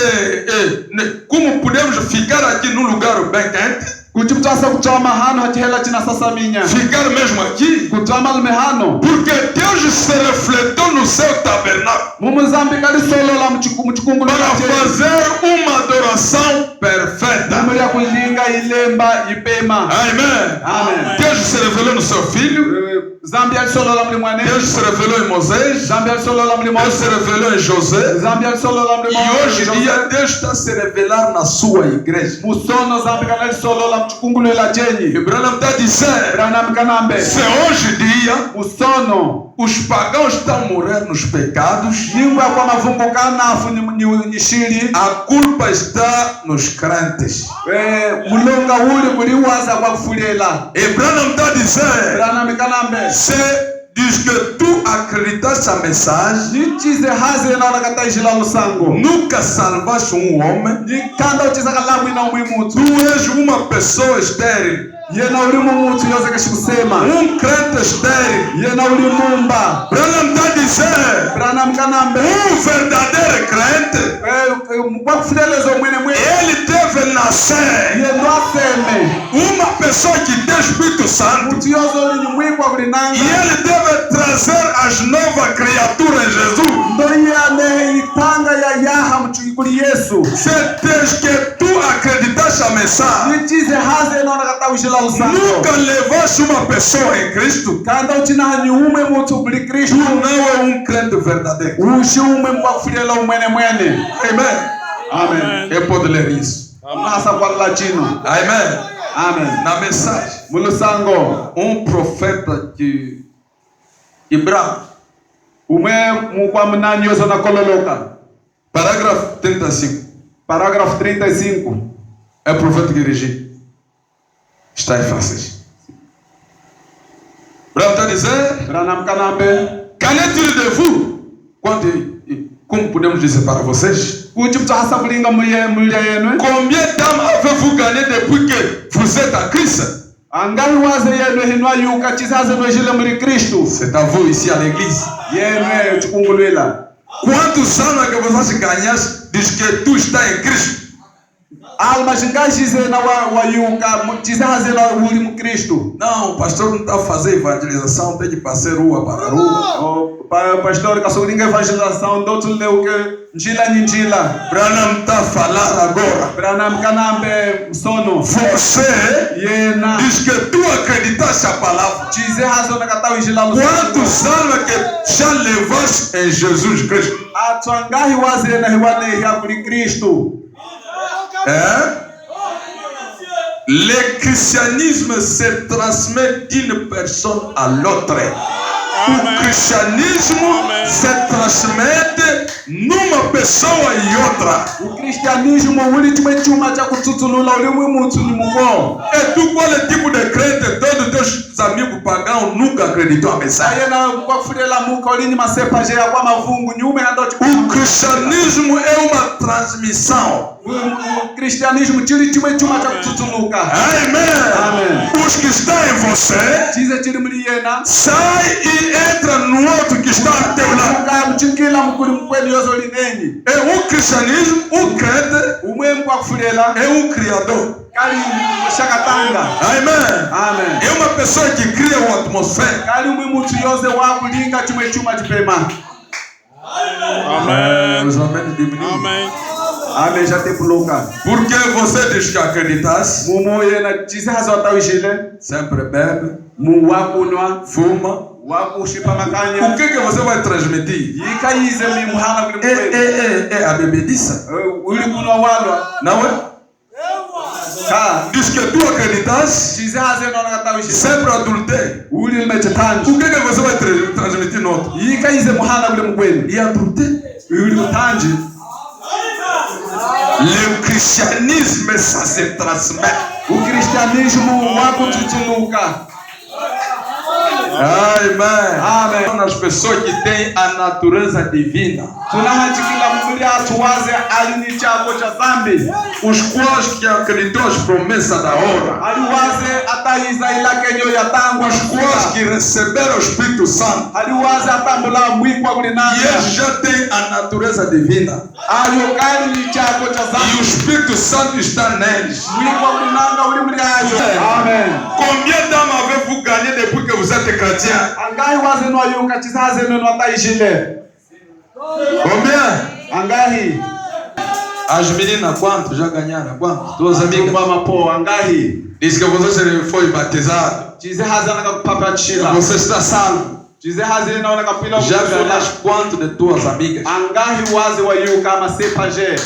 como podemos ficar aqui num lugar bem quente, Kuchimtu hasa kutama hano hatihela china sasa minya. ficar mesmo aqui, Kutama lumehano. porque Deus se refletiu no seu tabernáculo Mumu zambi kali solola mchikungulwila. para fazer uma adoração perfeita. Mumu ya kulinga ilemba ipema. Amém. Amen. Deus se revelou no seu filho, Zambi ali solola mlimwane. Deus se revelou em Moisés, Zambi ali solola Deus mlimwane. se revelou em José, Zambi ali solola e mlimwane. hoje em dia Deus está se revelar na sua igreja. Musono zambi kanali solola mchikungulwila chenyi. Ibrahim está dizendo, Branam kanambe. se hoje em dia Musono. os pagãos estão a morrer nos pecados, Nyingwa kwa mavumbu kanafu nishiri. a culpa está nos crentes. Mulonga uli kuliwaza kwa kufulela. Ibrahim está dizendo, Branam kanambe. c'est diz que tu acreditaste a mensagem, Nichize haze na kata ijila lusango. nunca salvaste um homem, Nikanda uchiza kalamu ina umuimutu. tu és uma pessoa estéril, Yena ulimu mutu yoze keshikusema. crente estéril. Yena ulimumba. Branham está dizendo, Branam kanambe. verdadeiro crente, Kwa kufulelezo mwene mwene. ele deve nascer. Yeno aseme. Uma pessoa que tem Espírito Santo, Mutu yozo linyumwikwa kulinanga. e ele deve trazer as novas criaturas em Jesus. Ndo yane itanga ya yaha mchukuli Yesu. C'est que tu acreditaste a mensagem, Nichize haze na kata ujila lusango. nunca levaste uma pessoa em Cristo, Kanda uchina hanyume mutu kuli tu Kristu. não é crente verdadeiro. Ushi ume mkwa kufulela umwene mwene. Amém. Amen. Eu posso ler isso. Hasa kwa latino. Amém. Amen. Na mensagem, Mulusango. profeta de Ibrahim, Umwe mukwa mnani yozo na kololoka. parágrafo 35. Parágrafo 35. É o profeta que dirige. Está em faces. Ibrahim está dizendo, Branam kanambe. qu'en est-il de vous? Como podemos dizer para vocês? Kuchi mtu hasa kulinga mulya yenu. Combien d'âmes avez-vous gagné depuis que vous êtes en Christ? Angali waze yenu hinwa yuka chisaze nwejile muli Kristu. C'est à vous ici à l'église. Yenu chukungulwila. Quantos anos que vocês ganhaste diz que tu está em Cristo? Alma shingashize na wa yuka chisaze na uli mu Kristu. Não, o pastor não está a fazer evangelização, tem que passar rua para rua. O pastor kasokulinga evangelização ndotu leuke njila ni njila. Branham está a falar agora. Branam kanambe msono. Você Yena. diz que tu acreditaste a palavra. Chize hazo na kata ujila Quantos anos que já levaste em Jesus Cristo? Atwangahi waze na hiwane ya kuli Kristu. Le christianisme se transmet d'une personne à l'autre. O cristianismo se transmite numa pessoa e outra. O cristianismo uli chuma cha kututulula uli mwimutu ni muko. E tu qual é tipo de crente todos teus amigos pagãos nunca acreditou a mensagem? Ayena kwa kufudela muka uli ni masepaje ya kwa mavungu nyume ando O cristianismo é uma transmissão. O cristianismo chili chuma cha kututuluka. Amém. Os que estão em você Chize chili mliyena sai e entra no outro que está ao teu lado. kaya mchikila mkuli mkweli yozo linenyi. É o cristianismo, o crente Umwemu kwa kufudela é o criador. kali shakatanga. Amém. É uma pessoa que cria uma atmosfera. Kali mwimutu yoze wa kulinga chuma chipema. Amen. Os amém diminuem. Amen. Amen jate puluka. Porque você diz que acreditasse, Mumo yena chize hazota wishile. sempre bebe, Mu wakunwa. fuma. Wakushipa O makanya. que você vai transmitir? Yika yize mlimuhana kuli mkweli. É a bebediça. Uli kunwa walwa. Não é? Ka. Diz que tu acreditasse, Chize haze nona kata wishile. sempre adultério. Uli mechetanji. O que você vai transmitir no outro? Yika yize muhana kuli mkweli. E adultério. Uli utanji. Le christianisme, ça se transmet. O cristianismo wakututuluka. Amém. As pessoas que têm a natureza divina, Tunahachikila mkuli atuwaze alini chako cha dhambi. os quais que acreditam as promessas da hora, Aliwaze ataiza ila kenyo ya tangu os quais que receberam o Espírito Santo, aliwaze atambula mwikwa e kulinanga. eles já têm a natureza divina, Ayokali ni chako cha e o dhambi. Espírito Santo está neles. Mwikwa kulinanga uli muli ayo. Amen. Combien d'âmes avez-vous gagné depuis que vous êtes chrétien? Angai waze no ayuka chizaze no ataishile. Combien? Angahi. As meninas, quanto já ganharam? Quanto? Duas amigas. Mama po angahi. Diz que você foi batizado. Chize hazana kapapa chila. Você está salvo. Chize hazina naona kapila. Já falaste quanto de tuas amigas? Angahi waze wayuka masepaje.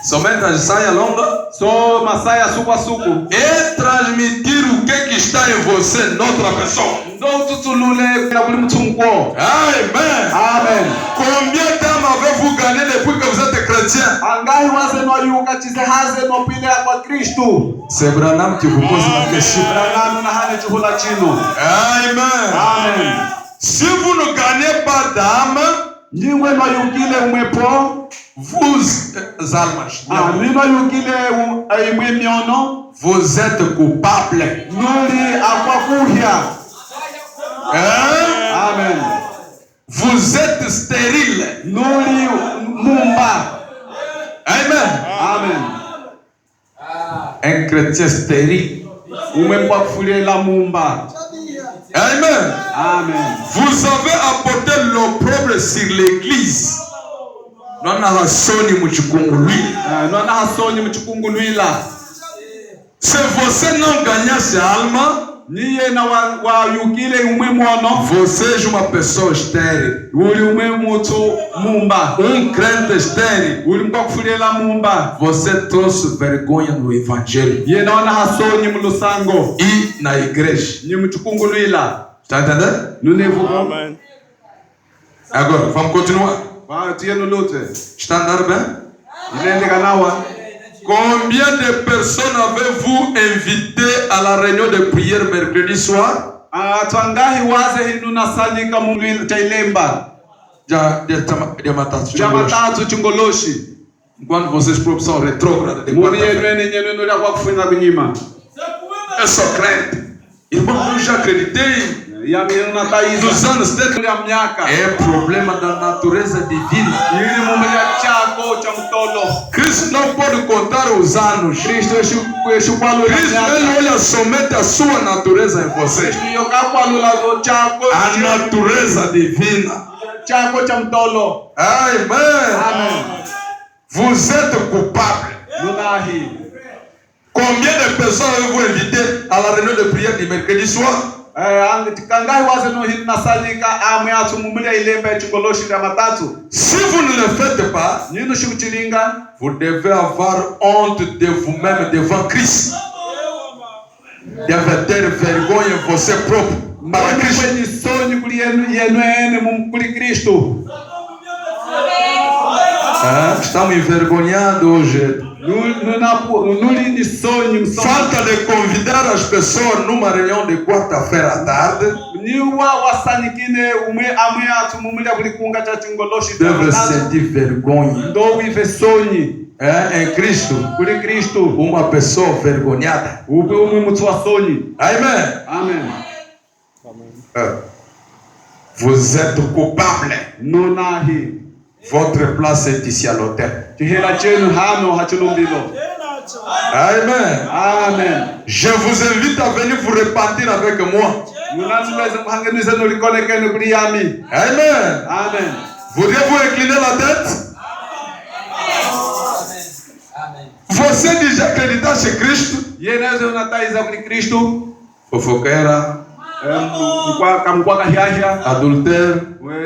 Somente a saia longa. So masaya suku suku. E transmitir o que está em você noutra pessoa. Ndo tutulule na kuli mtungo. Amém. Amen. Combien d'âmes avez-vous gagné depuis que vous êtes chrétien? Angai waze no ayuka chize haze no pile kwa Kristo. C'est Branham qui vous pose la question. Branham na hane chuhula chino. Amen. Amen. Si vous ne gagnez pas d'âme, Nyingwe no yukile umwepo. vous almas, Nino yukile imwe miono. vous êtes coupable. Nuli akwakuhya. Amen. Vous êtes stérile. Nuli mumba. Amen. Amen. Un chrétien stérile. Umwepo kufulie la mumba. Amen. Amen. Vous avez apporté l'opprobre sur l'église. Nona hasoni muchikungulwi. Nona hasoni muchikungulwila. C'est você não ganhasse alma. Niye na wa yukile umwe mwono. Você é uma pessoa estéril. Uli umwe mutu mumba. Crente estéril. Uli mkwa kufulie la mumba. Você trouxe vergonha no evangelho. Ye naona hasoni mulusango. E na igreja. Ni muchikungulwila. Está entendendo? Nunevu. Amen. Agora, vamos continuar. Está andando bem? Combien de personnes avez-vous invité à la réunion de prière mercredi soir? Twangahi waze hinuna salika mungwil chailemba. Jamatatu chungoloshi. Quando vocês próprios são retrógrados de Muri yenwene nyenunu ya kwa kufunga kunyima. Eu sou crente. Irmão, eu já acreditei. Nos anos 70 é problema da natureza divina. Cristo não pode contar os anos. Cristo ele olha somente a sua natureza em você. A natureza divina. Amém. Vous êtes coupable. Combien de personnes vous invitez à la réunion de prière du mercredi soir? Si vous ne le faites pas, vous devez avoir honte de vous-même devant Christ. deve ter vergonha em você próprio. Para Cristo. Kwenye sonyi kuli yenu kuli Kristo. Estamos envergonhados hoje. Nuli ni sonyi msonyi. Falta de convidar as pessoas numa reunião de quarta-feira à tarde. Niwa wasanikine amwe atu mumulya kuli kunga cha chingoloshi. Deve sentir vergonha. Ndo wive sonyi. Em Cristo. Kuli Kristo. Uma pessoa vergonhada. Ube mtu wa sonyi. Amen. Amen. Vous êtes coupable. Nonahi. Votre place est ici à l'autel. Tihela chenu hano hachilumbilo. Amen. Amen. Je vous invite à venir vous repentir avec moi. Amen. Amen. Amen. Voudriez-vous incliner la tête? Você déjà acredita em Cristo? Yenezo unataiza kuli Kristo. Fofoqueira, Kamkwaka hiahia. adultério,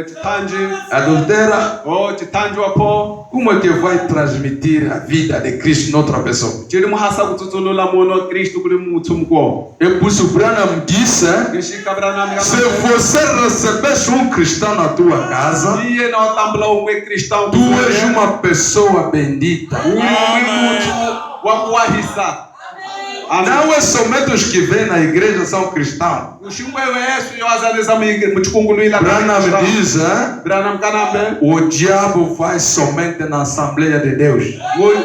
Chitanji. adultera. Chitanji wapo. Como é que vai transmitir a vida de Cristo em outra pessoa? Chiri muhasa kututulula muono Kristo kuli mtu mkwo. E por isso Branham disse, Kishika Branham se você recebesse cristão na tua casa, Iye na watambula umwe Kristão. tu és uma pessoa bendita. Mtu wakuwahisa. Não é somente os que vêm na igreja são cristãos. Ushimwewe Yesu yowazaneza mchikunguluila. Branham diz, Branham kanambe. o diabo vai somente na Assembleia de Deus.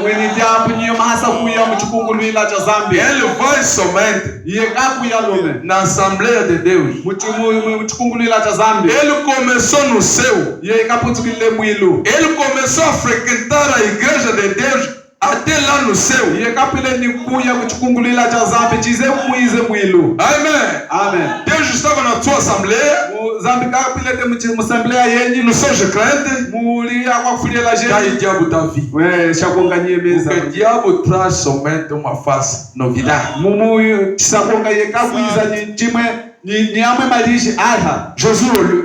Wini diabo niyo mahasa kuya mchikunguluila cha Zambia. Ele vai somente Iye kakuya lume. na Assembleia de Deus. Mchikunguluila cha Zambia. Ele começou no céu. Iye kaputukile mwilu. Ele começou a frequentar a igreja de Deus até lá no céu. Iye kapile ni kuya mchikunguluila cha Zambia chize mwize mwilu. Amém. Amen. Deus estava na sua assembleia. Zambia kapile te msembleya yenyi. Nos seus crentes. Muli akwafulela Daí jenyi. o diabo está vindo. We shakonganye meza. Porque o diabo traz somente uma face, novidade. Mumu chisakonga ye kakwiza ni chimwe ni amwe malishi aha. Jesus olhou.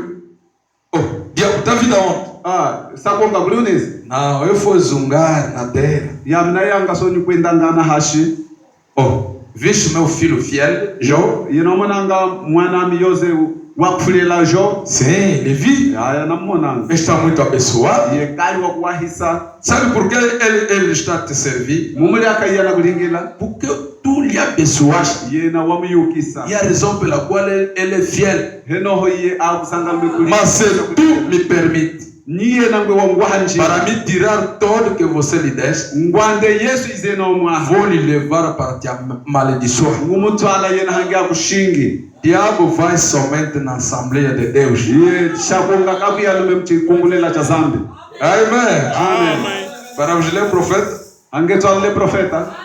Oh, diabo está vindo aonde? Sakonga blunes. Não, eu fui zungar na terra. Yamna yanga soni kwenda ngana hashi. Oh, viste meu filho fiel, Jó? Yinomonanga mwana miyoze wakufulela Jo. Sim, ele viu. Aya namonanga. Está muito abençoado. Ye kali wakuwahisa. Sabe por que ele está te servir? Mumuli akayana kulingila. Porque tu lhe abençoaste. Yena wamuyukisa. E a razão pela qual ele é fiel. Henoho ye akusangalwe kuli. Mas se tu me permite Niye nangwe wangwahanji. para me tirar todo que você lhe deste, Ngwande Yesu izena omwa. vou lhe levar para te amaldiçoar. Ngumutwala yena hangi akushingi. Diabo vai somente na Assembleia de Deus. Ye shakonga kakuya lume mchikungulela cha Zambia. Amém. Amen. Para vos ler o profeta. Angetwala profeta.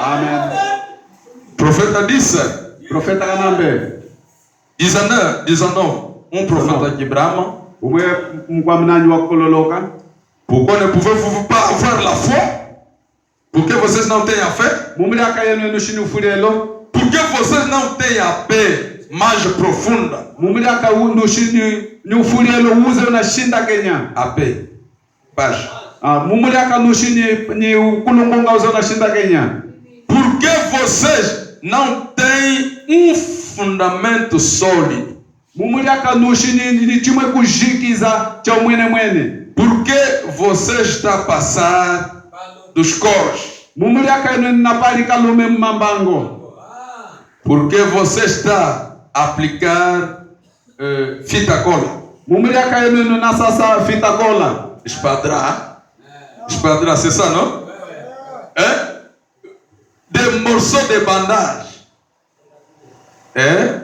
Amen. Profeta disse. Profeta kanambe. 19. Profeta de Brahma. Umwe mkwamnanyi wakololoka. Pourquoi ne pouvez-vous pas avoir la foi? Porque vocês não têm a fé? Mumuli akayenu enushini ufulelo. Porque vocês não têm a fé mais profunda? Mumuli akanushini ni ufulelo uze unashinda Kenya. A fé. Paz. Mumuli akanushini ni ukulungunga uze unashinda Kenya. Porque vocês não têm fundamento sólido. Mumuli akanushini ni chimwe kujikiza cha mwene. Porque você está a passar dos coros. Mumuli akayenu napali kalume mambango. Porque você está a aplicar fita cola. Mumuli akayenu nasasa fita cola. Espadra. Espadra, c'est ça, non? Hein? Des morceaux de bandage. Hein?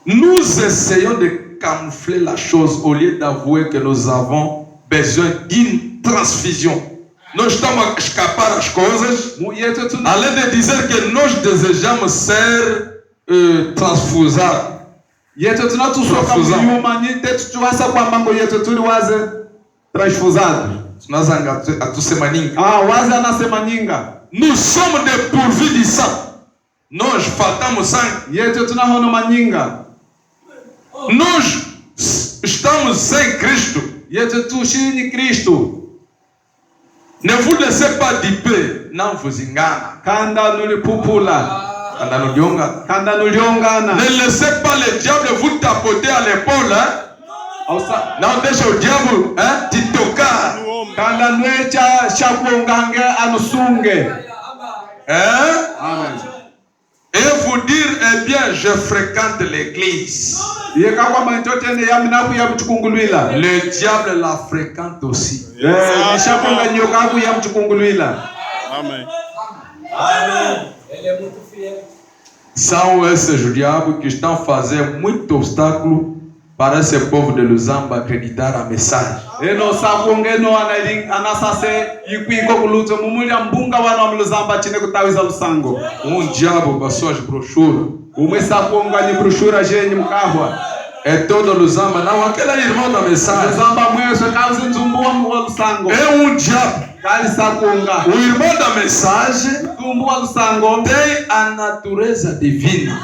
Nous essayons de camoufler la chose au lieu d'avouer que nous avons besoin d'une transfusion. Nós estamos a escapar as coisas, além de dizer que nós desejamos ser transfusados. Yetu tunatusoka muyuma ni tetu tuwasa kwa mango yetu tuliwaze transfusado. Nós atusema ninga. Waze anasema ninga. Nous sommes dépourvus du sang. Nós faltamos sangue. Yetu tunahono manyinga. Nós estamos sem Cristo. Yetu tushini Kristo. Ne vous laissez pas duper. Non, vous engana. Kanda nulipupula. Kanda nuliongana. Ne laissez pas le diable vous tapoter à l'épaule. Non, déjà au diable, hein, titoka. Kanda nwecha shakuongange anusunge. Hein? Amen. Et vous dire, eh bien, je fréquente l'église. Le diable la fréquente aussi. Amen. São esses diabos que estão fazendo muito obstáculo para esse povo de Luzamba acreditar a mensagem. Diabo com as suas brochuras. É todo Luzamba, não aquele irmão da mensagem. É diabo. O irmão da mensagem tem a natureza divina.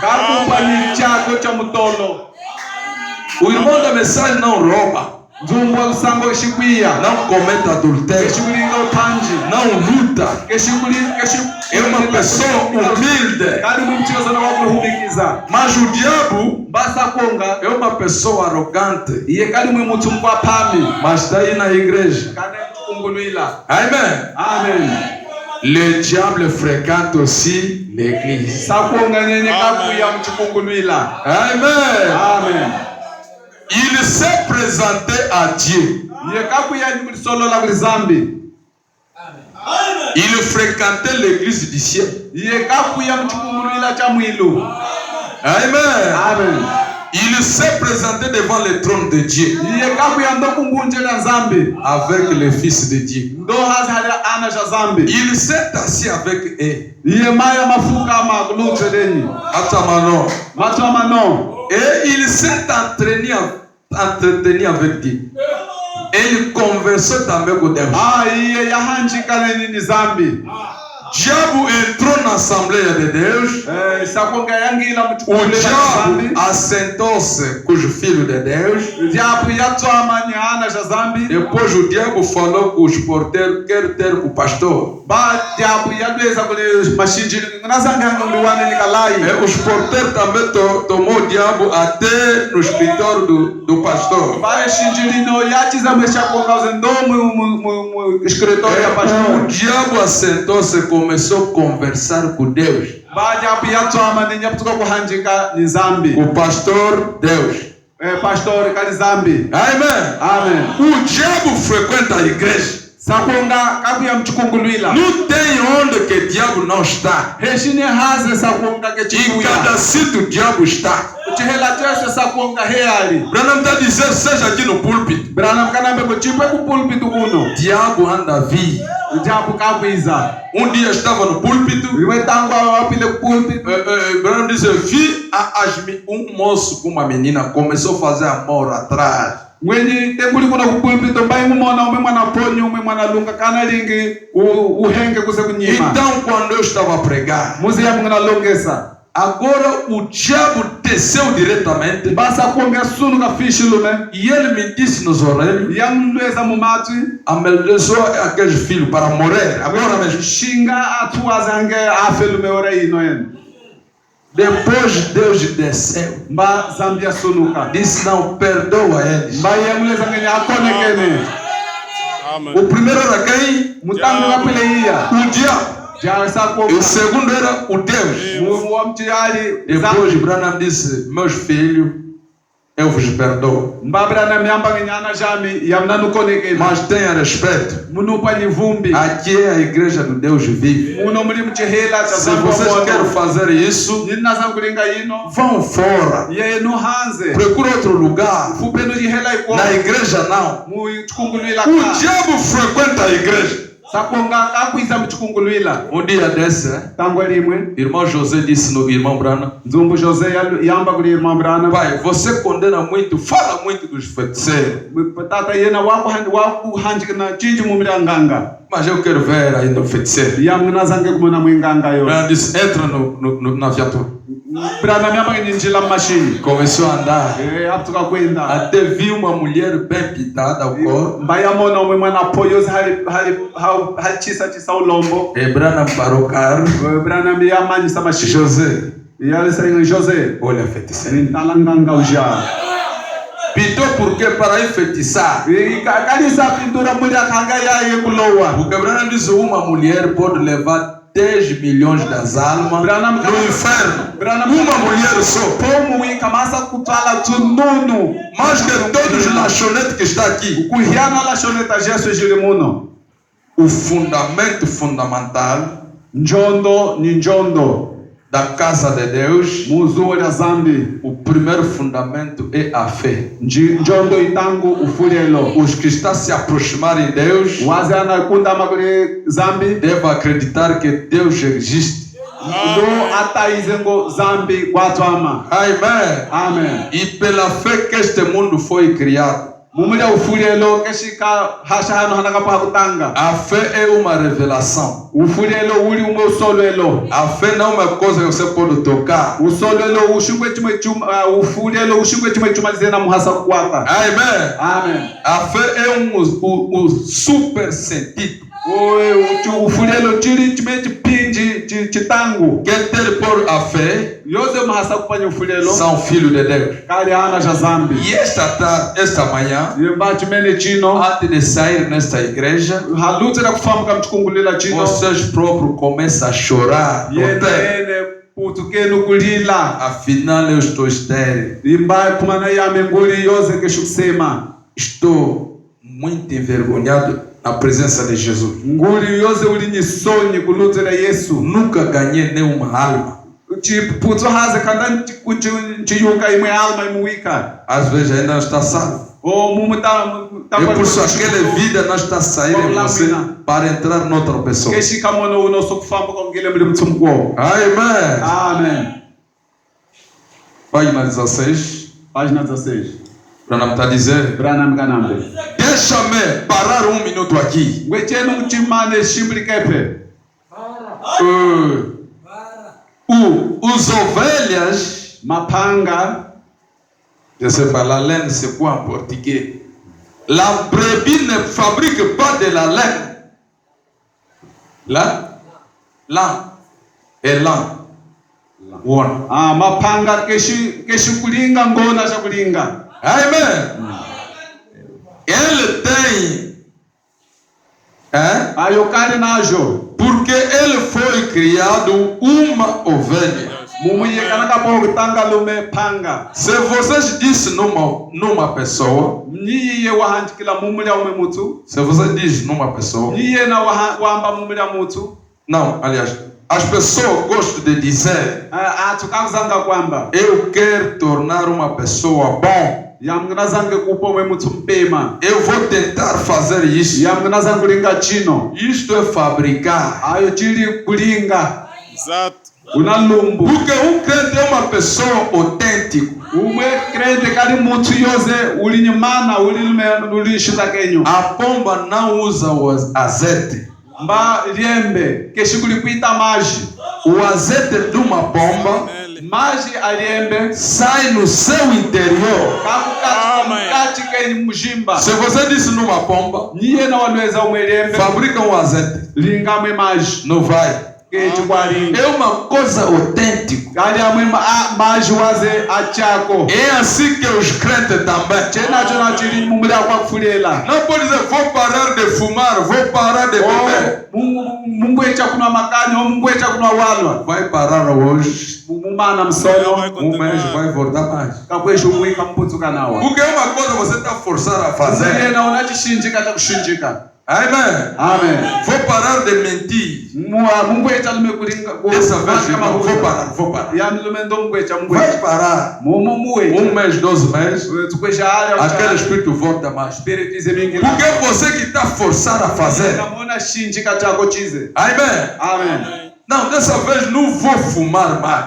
O irmão da mensagem não rouba, não comete adultério, não luta. É uma pessoa humilde. Mas o diabo é uma pessoa arrogante. Mas está aí na igreja. Amen. Amen. Le diable fréquente aussi l'église. Amen. Amen. Il s'est présenté à Dieu. Il fréquentait l'église du ciel. Amen. Amen. Il s'est présenté devant le trône de Dieu avec le Fils de Dieu. Il s'est assis avec eux. Et il s'est entretenu avec Dieu. Et il conversait avec Dieu. Diabo entrou na Assembleia de Deus. O diabo assentou-se com os filhos de Deus. Depois o diabo falou com os porteiros, quer ter com o pastor. Os porteiros também tomou o diabo até no escritório do pastor. O diabo assentou-se e começou a conversar com Deus. O pastor Deus. Amen. Amen. O diabo frequenta a igreja. Não tem onde que o diabo não está. Em cada sítio o diabo está. Branham está dizendo, seja aqui no púlpito. O diabo anda a vir. Um dia estava no púlpito. Branham disse, vi moço com uma menina, começou a fazer amor atrás. Então quando eu estava a pregar, agora o diabo desceu diretamente e ele me disse nos orelhos, amaldiçoou aqueles filhos para morrer agora mesmo. Depois Deus desceu, disse não, perdoa eles. O primeiro era quem? O diabo. E o segundo era o Deus. Depois Branham disse, meus filhos, eu vos perdoo. Mas tenha respeito. Aqui é a igreja do Deus vive. Se vocês querem fazer isso, vão fora. Procure outro lugar. Na igreja não. O diabo frequenta a igreja. Um dia desse, irmão José disse no irmão Branham, pai, você condena muito, fala muito dos feiticeiros. Mas eu quero ver ainda o feiticeiro. Branham disse, entra na viatura. Brana minha mãe ninjila machine. Começou a andar. Aptuka kwenda. Até vi uma mulher bem pintada ao corpo. Mbaya mona umwe mwana poyos hali tisa ulombo. E Branham parou o carro. Brana minha mãe sa machine. José. E ela saiu José. Olha a feiticeira. Ntalanganga uja. Pintou porque para enfeitiçar. E kalisa pintura mulher kanga ya yekulowa. Porque Branham diz uma mulher pode levar 10 milhões das almas no inferno. Uma mulher só. Mais que todos os lanchonetes que está aqui. O fundamento fundamental da casa de Deus, o primeiro fundamento é a fé. Os que estão se aproximarem de Deus devem acreditar que Deus existe. Amém. E pela fé que este mundo foi criado. A fé é uma revelação. A fé não é uma coisa que você pode tocar. Amém. A fé é um super sentido. Quem tem por a fé são filhos de Deus. E esta manhã, antes de sair nesta igreja, vocês próprios começam a chorar. Afinal eu estou estéril. Estou muito envergonhado na presença de Jesus. Nunca ganhei nenhuma alma. Às vezes ainda não está salvo. E por isso aquela vida não está saindo em você para entrar noutra pessoa. Amém. Página 16. Página 16. Branham está dizendo. Deixa-me parar um minuto aqui. Os ovelhas, mapanga, je sais pas la laine c'est quoi en portugais. La brebis ne fabrique pas de la laine. Lã é lã. Mapanga keshi kulinga ngona cha kulinga. Amém. Ele tem, porque ele foi criado uma ovelha. Se vocês dizem numa pessoa, se você diz numa pessoa, não, aliás, as pessoas gostam de dizer, eu quero tornar uma pessoa bom. Eu vou tentar fazer isso. Isto é fabricar. Exato. Porque um crente é uma pessoa autêntica. A pomba não usa o azeite. O azeite de uma pomba sai no seu interior. Se você disse numa pomba, fabrica um azeite, não vai. É uma coisa autêntica. É assim que os crentes também. Não pode dizer, vou parar de fumar, vou parar de beber. Vai parar hoje. Um mês vai voltar mais. Porque é uma coisa que você está forçado a fazer. Amém. Amém. Vou parar de mentir. Dessa vez não, vou parar. Vai parar. Um mês, 12 meses. Aquele espírito volta mais. Porque é você que está forçado a fazer. Amém. Amém. Não, dessa vez não vou fumar mais.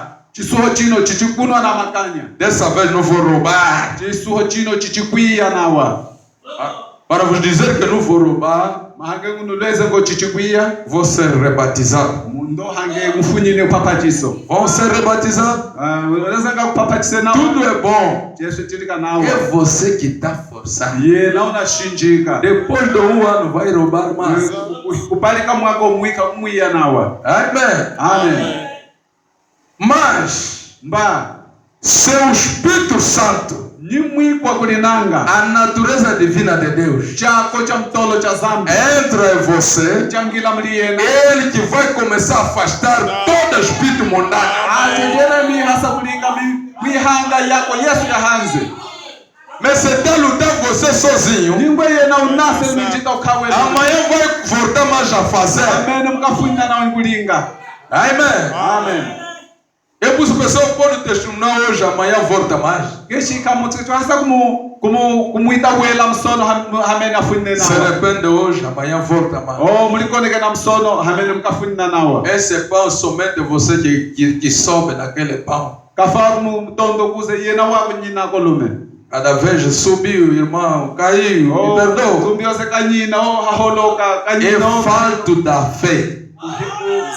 Dessa vez não vou roubar. para vos dizer que não vou roubar, mahange ngunuleze ngochichikuya vou ser rebatizados. ndo hange ngufunyine upapatiso Vão ser rebatizados. unaweza ngakupapatise nawo Tudo é bom. Yesu tilika nawo É você que está forçando. ye na unashinjika Depois de ano vai roubar mais. kupalika mwako mwika mwiya nawa. Amém. Amen. Mas Mba se o Espírito Santo, ni mwikwa kulinanga a natureza divina de Deus, chako cha mtolo cha zambi entra em você, changila mliyena ele que vai começar a afastar todo espírito mundano. atengera mi hasa kulinga mihanga yako Yesu yahanze Mas se está lutando você sozinho, ningwe yena unase minjita ukawe amanhã vai voltar mais a fazer. amen mkafunya na kulinga. Amém. Amen. É por isso que a pessoa pode testemunhar hoje, amanhã volta mais. Geshika mutsu hasa kumuita wela msono hamene afunne Se nawo arrepende hoje, amanhã volta mais. mulikoneke na msono hamene mkafunna nawo Esse pão somente você que sobe naquele pão. kafaru mtondo kuze yena wako nyina kolume Cada vez subiu, irmão, caiu, me perdoa. tumbiose kanyina haholoka É kanyina falta da fé.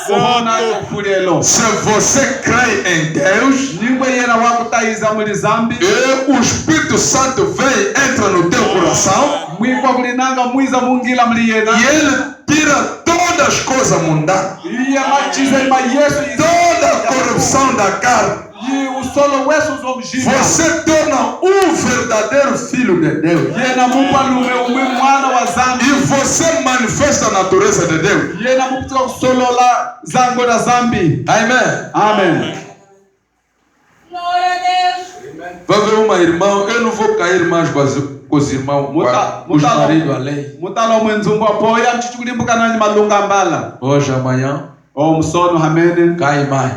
kuhona kufulelo Se você crê em Deus, ningwe yena wako taiza muli zambi e o Espírito Santo vem, entra no teu coração, mwikwa kulinanga mwiza mungila mli yena e ele tira todas as coisas mundanas, iye machiza ima Yesu toda a corrupção da carne. yi usolo wesu zomjina Você torna verdadeiro filho de Deus. yena mupalume umwe mwana wa zambi E você manifesta a natureza de Deus. yena mupita kusolola zango na zambi. Amém. Amen. Glória a Deus. Vai ver uma irmã, eu não vou cair mais com os irmãos, com os maridos além. Mutalo mwenzumbu apoya mchichukulimbuka nani malunga mbala Hoje, amanhã, musono hamene cai mais.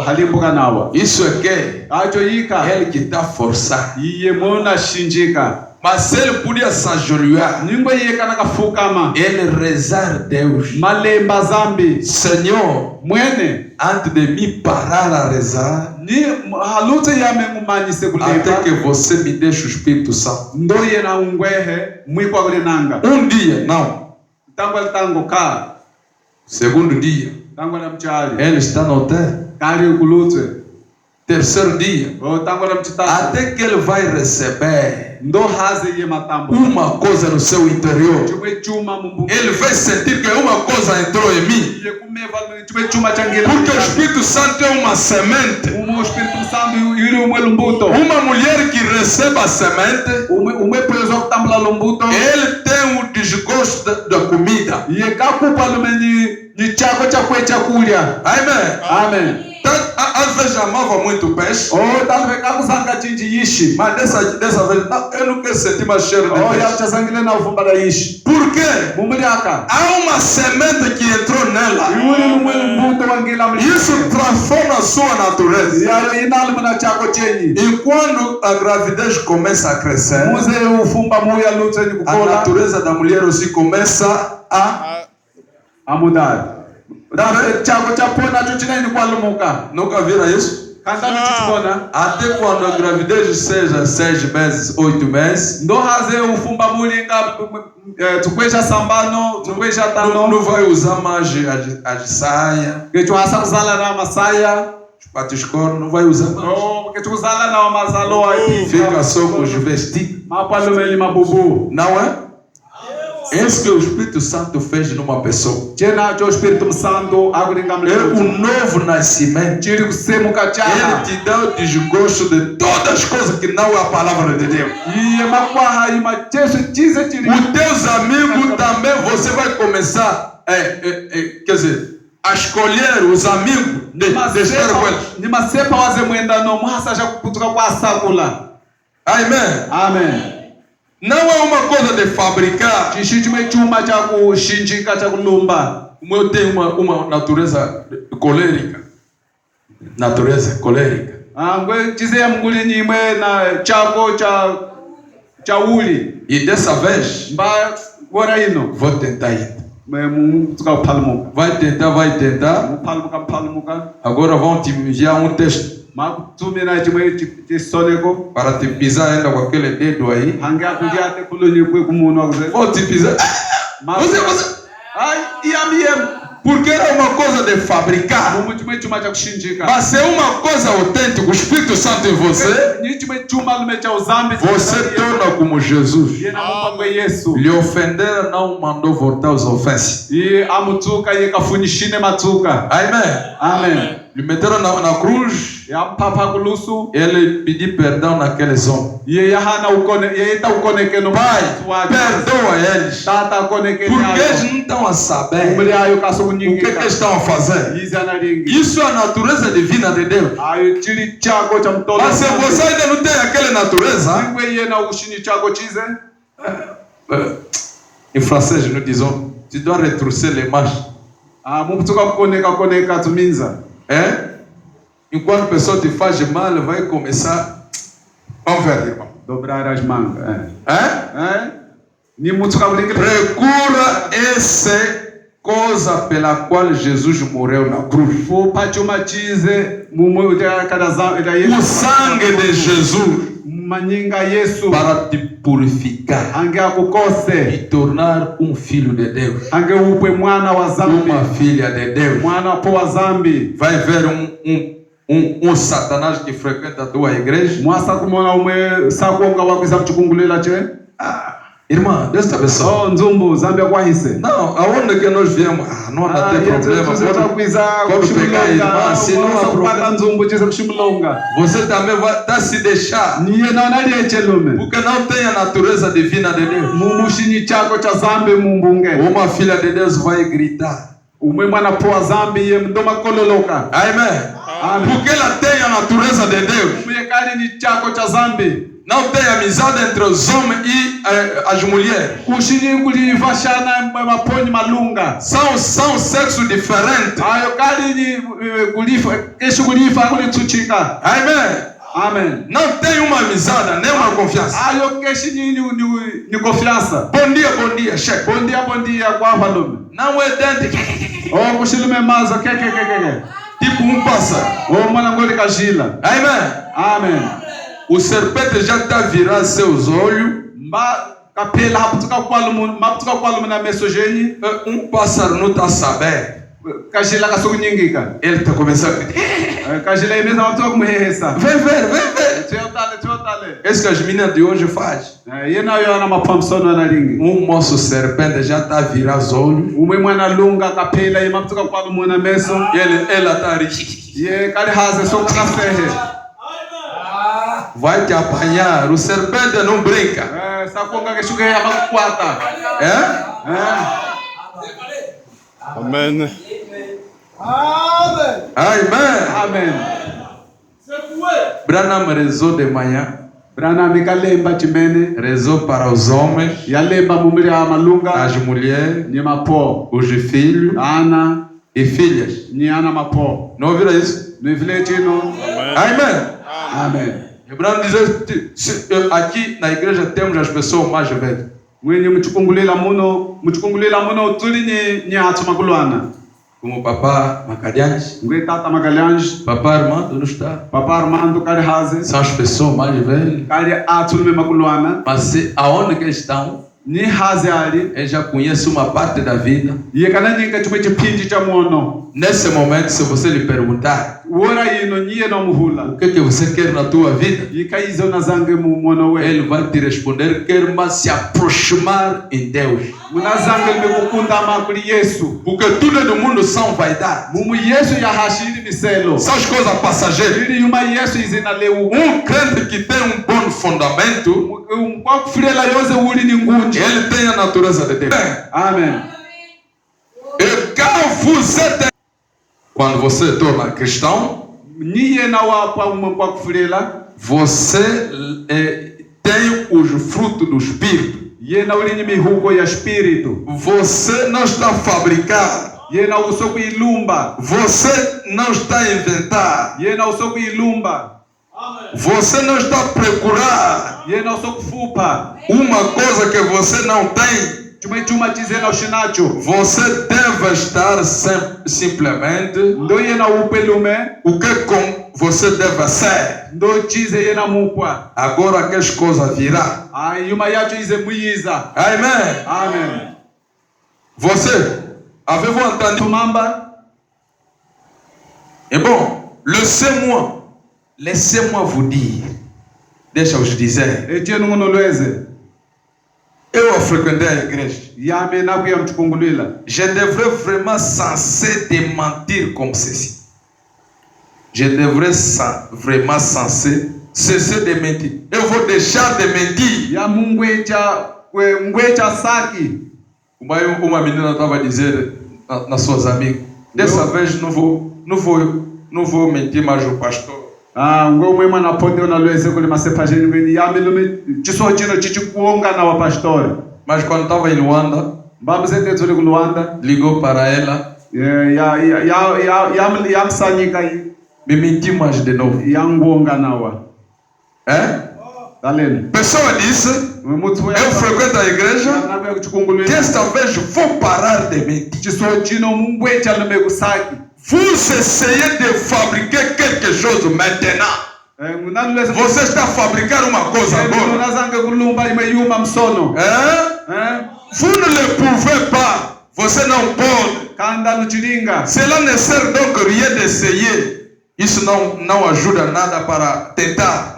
halimbuka nawa Isso é que acho yika ele que está forçando. iye mona shinjika Mas se ele podia se ajoelhar, ningwe iye kana kafukama ele rezar a Deus. malemba zambi Senhor, mwene antes de me parar a rezar, ni halute yame ngumanyise até kulemba que você me deixe o Espírito Santo. ndo yena ungwehe mwikwa kulinanga Dia, não. tango ka Segundo dia, tango na mchali ele está no hotel. kari kulutwe Terceiro dia, tango na mchitatu até que ele vai receber ndo haze ye matambo uma coisa no seu interior. chumwe chuma mumbu Ele vai sentir que uma coisa entrou em mim. ye kumeva chumwe chuma changela Porque o Espírito Santo é uma semente. Espírito Santo yuri umwe lumbuto Uma mulher que recebe a semente, umwe preso kutambula lumbuto ele tem um desgosto da comida. ye kakupa lumeni ni chako chakwe chakulya. Amém. Amen. Às vezes amava muito peixe, talve kakuzanga chinji yishi mas dessa vez não, eu não quero sentir mais cheiro de peixe. yachasangile na ufumba da yishi Por quê? mumuliaka Há uma semente que entrou nela. yuri lumwe lumbuto wangila mli Isso transforma a sua natureza. yayo inalu na chako chenyi E quando a gravidez começa a crescer, muze ufumba muya lutseni a kukola natureza da mulher se começa a... amudari chako chapona chuchineni kwalumuka Nunca viram isso? kantani chuchibona Até quando a gravidez seja 6 meses, 8 meses, ndo haze ufumba mulinga tukwesha sambano tukwesha tano não vai usar mais as saias, kechu hasa kuzala na masaya os patiscoros, não vai usar mais. kechu kuzala na mazalo Fica só com os vestidos. mapalumeli mabubu Não é? É isso que o Espírito Santo fez numa pessoa. chena cho Espírito Santo akulinga É mleu um novo nascimento. chiri kusemuka Ele chaha te dá o desgosto de todas as coisas que não é a palavra de Deus. iye makwaha ima chesu chize chiri Os teus amigos também você vai começar quer dizer, a escolher os amigos de estar com eles. ni masepa waze mwenda no muhasa ja kuputuka kwa sakula. Amém. Amen. Não é uma coisa de fabricar. Chishi chimwe chuma cha kushinjika cha kulumba. Como eu tenho uma natureza colérica. Natureza colérica. Ngwe chize ya mnguli nyimwe na chako cha uli. E dessa vez, Mba gora ino. vou tentar ainda. Mutuka upalumuka. Vai tentar. Upalumuka. Agora vão te enviar um texto. makutumira chimwe chisoneko para te pisar ainda com aquele dedo aí. hanga kuja te kulonyekwe kumuntu wakuze Vou te pisar. Você. ai iyamiyem Porque era uma coisa de fabricar. mumu chimwe chuma cha kushinjika Mas é uma coisa autêntica. O Espírito Santo em você. ni chimwe chuma lume cha uzambi Você torna como Jesus. yena mupangwe Yesu Lhe ofender não mandou voltar às ofensas. ye amutsuka ye kafunishine matsuka Amém. amen Lhe meteram na cruz. yampapa kulusu Ele pediu perdão naqueles homens. ye yahana ukone ye ta ukoneke no Pai, perdoa eles. tata ukoneke Porque eles não estão a saber umri ayo kaso o que kunyingika eles estão a fazer. yizi analingi Isso é a natureza divina de Deus. ayo chili chako cha mtolo Mas se você ainda não tem aquela natureza, ngwe yena ushini chako chize em francês nous disons, tu dois retrousser les marches. mumutsuka koneka tuminza Hein? Enquanto a pessoa te faz mal, vai começar. Vamos ver, irmão. dobrar as mangas Hein? ni mutsuka kulingira Procura essa coisa pela qual Jesus morreu na cruz. fo pachuma chize mumu ya kadaza ila Yesu O sangue de Jesus manyinga Yesu para te purificar ange akukose e tornar um filho de Deus, ange upwe mwana wa zambi uma filha de Deus. mwana po wa zambi Vai ver um Satanás que frequenta a tua igreja. mwasa kumona umwe sakonga wakwiza kuchikungulela che Irmã, Deus te abençoe. nzumbu zambi akwahise Não, aonde que nós viemos? Não tem problema. Pode pegar a irmã, se não há problema. nzumbu chize kushimulonga Você também vai estar se deixar. niye naona liechelume Porque não tem a natureza divina de Deus. mumushini chako cha zambi mumbunge Uma filha de Deus vai gritar. umwe mwana po wa zambi ye mdoma kololoka Amém. Porque ela tem a natureza de Deus. umwe kali ni chako cha zambi Não tem amizade entre os homens e as mulheres. kushini kulivashana maponi malunga São sexos diferentes. ayo kali ni kulifa kesho kulifa kulitsuchika Amém. amen Não tem uma amizade, nem uma confiança. ayo keshi ni confiança Bom dia, chefe. bondia kwa valume Não é dente. o kushilume mazo keke Tipo pássaro. o mwana ngoli kajila Amém. amen O serpente já está virando seus olhos. mba kapela haputuka kwalumu na meso jenyi Pássaro não está sabendo. kajila kasokunyingika Ele está começando a gritar. kajila imeza matuka kumuhehesa Vem ver. tuyotale É isso que as meninas de hoje fazem. yena yo ana maphamsono analingi Moço serpente já está a virar os olhos. umwe mwana lunga kapela imaptuka kwalumu na meso E ela está ali. ye kali haze sokunasehe Vai te apanhar. O serpente não brinca. sakonga keshuke yamakukwata É? Amen. Amém. amen Branham rezou de manhã. Branham ikalemba chimene Rezou para os homens, yalemba mumiri ya malunga as mulheres, ni mapo os filhos ana e filhas. ni ana mapo Não ouviram isso? ni vile chino Amém. amen Branham diz aqui na igreja temos as pessoas mais velhas. mwenye mchukungulila muno tuli ni hatu makulwana Como o papá Macariante, ngwe tata magalyanj papá Armando não está. papa armando kali haze São as pessoas mais velhas. kali atulume makulwana Mas aonde que estão, ni haze ali ele já conhece uma parte da vida. ye kana nyinga chimwe chipindi cha muono Nesse momento, se você lhe perguntar wora yino nyiye no muhula o que você quer na tua vida, yikaizo na zange mu muono we ele vai te responder: quer mais se aproximar em Deus. muna zange mekukunda makuli Yesu Porque tudo do mundo são vaidade. mumu Yesu ya hashiri miselo São as coisas passageiras. ili yuma Yesu izina leu Crente que tem bom fundamento, kwa kufirela yoze uli ni ngunji ele tem a natureza de Deus. amen E quando você torna cristão, niye na wapa umwe kwa kufirela você tem os frutos do Espírito. yena uli ni mihugo ya espírito Você não está a fabricar. yena usoku ilumba Você não está a inventar. yena usoku ilumba Você não está a procurar yena usoku fupa uma coisa que você não tem. chuma chizena ushinacho Você deve estar simplesmente ndo yena upelume o que você deve ser. ndo chize yena mupwa. Agora aquelas coisas virá. Yuma yacho ize muyiza. Amen. Amen. Você, avez-vous entendu? Tumamba. Et bon, laissez-moi vous dire. Deixa eu te dizer. Etie nungono lweze. Eu fréquenté a igreja. Yame naku ya mchukungulila. Je devrais vraiment censé de mentir comme ceci. Je devrais vraiment censé cesser de mentir. Eu vou deixar de mentir. Ya mungwecha saki. Uma menina estava a dizer nas suas amigas: dessa vez não vou mentir mais o pastor. Ngwe mwema na ponde na lweze kule masepajeni ngweni yame lume chisojino chichikuonga na wa pastor. Mas quando estava em Luanda, Baba zete zule ku Luanda, ligou para ela. Ya msanyika Me menti mais de novo. yanguonga nawa. Dalene. Pessoa disse: eu frequento a igreja. Desta vez vou parar de mentir. Chisojino mungwecha lume kusaki. Vous essayez de fabriquer quelque chose maintenant. Você está a fabricar uma coisa agora. Vous ne le pouvez pas. Você não pode. Cela ne sert donc rien d'essayer. Isso não ajuda nada para tentar.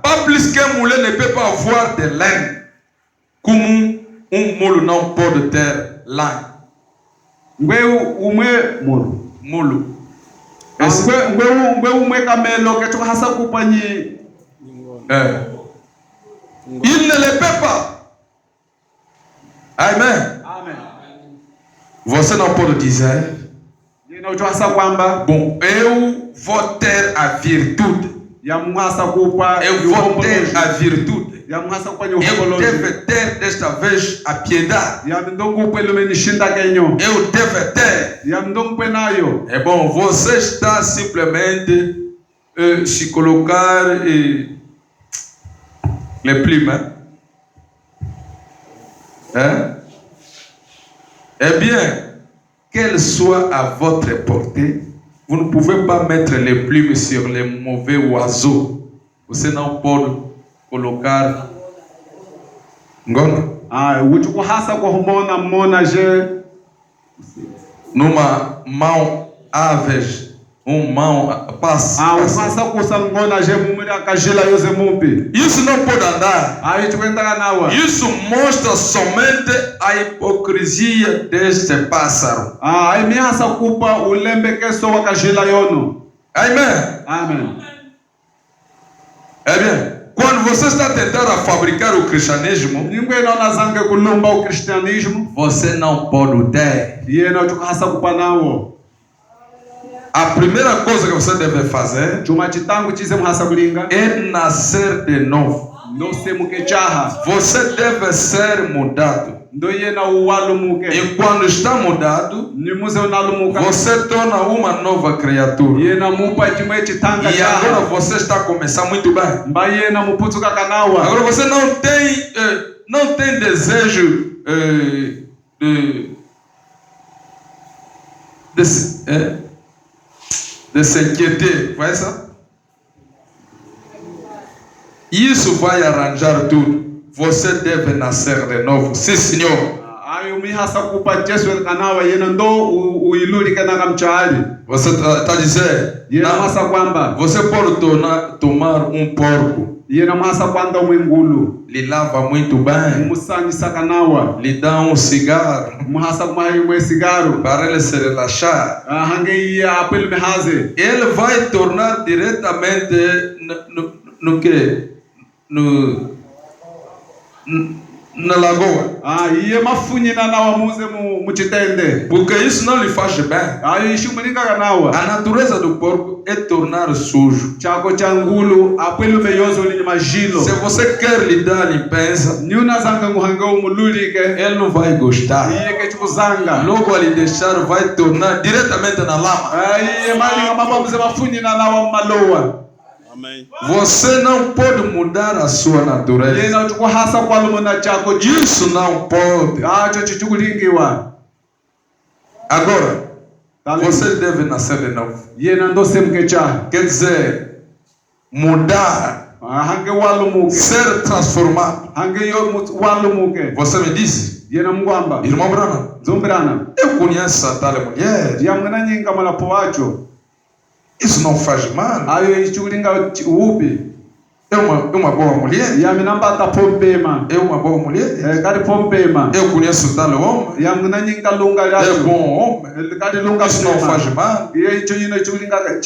Pas plus qu'un moulin ne peut pas avoir de laine. Como moule não pode ter laine. Mulu. Il ne le peut pas. Amen. Você não pode dizer: bom, eu vou ter a virtude. Eu vou ter a virtude. Eu devo ter desta vez a piedade. Eu devo ter. É bom, você está simplesmente se colocar les plumes. Eh bien, qu'elle soit à votre portée, vous ne pouvez pas mettre les plumes sur les mauvais oiseaux. Você não pode colocar ngona numa mão aves, mão passa. Isso não pode andar. Isso mostra somente a hipocrisia deste pássaro. Amen. É bem, quando você está tentando fabricar o cristianismo, você não pode ter. A primeira coisa que você deve fazer é nascer de novo. Você deve ser mudado. E quando está mudado, você torna uma nova criatura. E agora você está começando muito bem. Agora você não tem desejo de se inquieter. Vai isso? Isso vai arranjar tudo. Você deve nascer de novo. Sim, Senhor. Você está dizendo, você pode tomar um porco. Lhe lava muito bem. Lhe dá um cigarro para ele se relaxar. Ele vai tornar diretamente no que? Na lagoa. Porque isso não lhe faz bem. A natureza do porco é tornar sujo. Se você quer lhe dar limpeza, ele não vai gostar. Logo a lhe deixar vai tornar diretamente na lama. Você não pode mudar a sua natureza. Isso não pode. Agora, Vocês devem nascer de novo. Yena ndose mkecha. Quer dizer, mudar, Hange walumuke. ser transformado. Hange yo walumuke. Você me disse, Yena mngwamba. irmão Branham, Zombrana. eu conheço a tal mulher. Yamngana nyinga malapo wacho. Isso não faz mal. Ayo ichulinga upi. É uma boa mulher. Yaminamba ta pompema. É uma boa mulher. Kadi pompema. Eu conheço tal homem. Yamngana nyinga lunga É yacho. bom homem. Kadi lunga Isso não faz mal.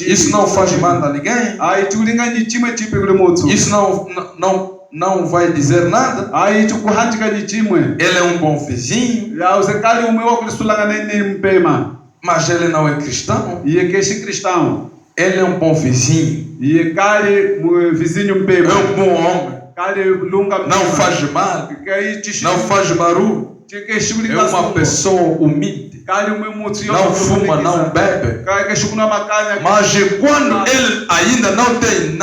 Isso não faz mal a ninguém. Ai chulinga nyichimwe chipe kule mutsu. Isso não vai dizer nada. Ai chukuhanjika nyichimwe. Ele é um bom vizinho, Ya usekali umwe kulisulanga nene mpema. mas ele não é cristão. Iye keshi cristão. Ele é um bom vizinho. Iye kali vizinho É mpema. um bom homem. Kali lunga mpema. Não faz mal. Não faz barulho. É uma pessoa humilde. Kali umwe mutsu yo. Não fuma, não bebe. Kali keshukuna makanya. Mas quando ele ainda não tem,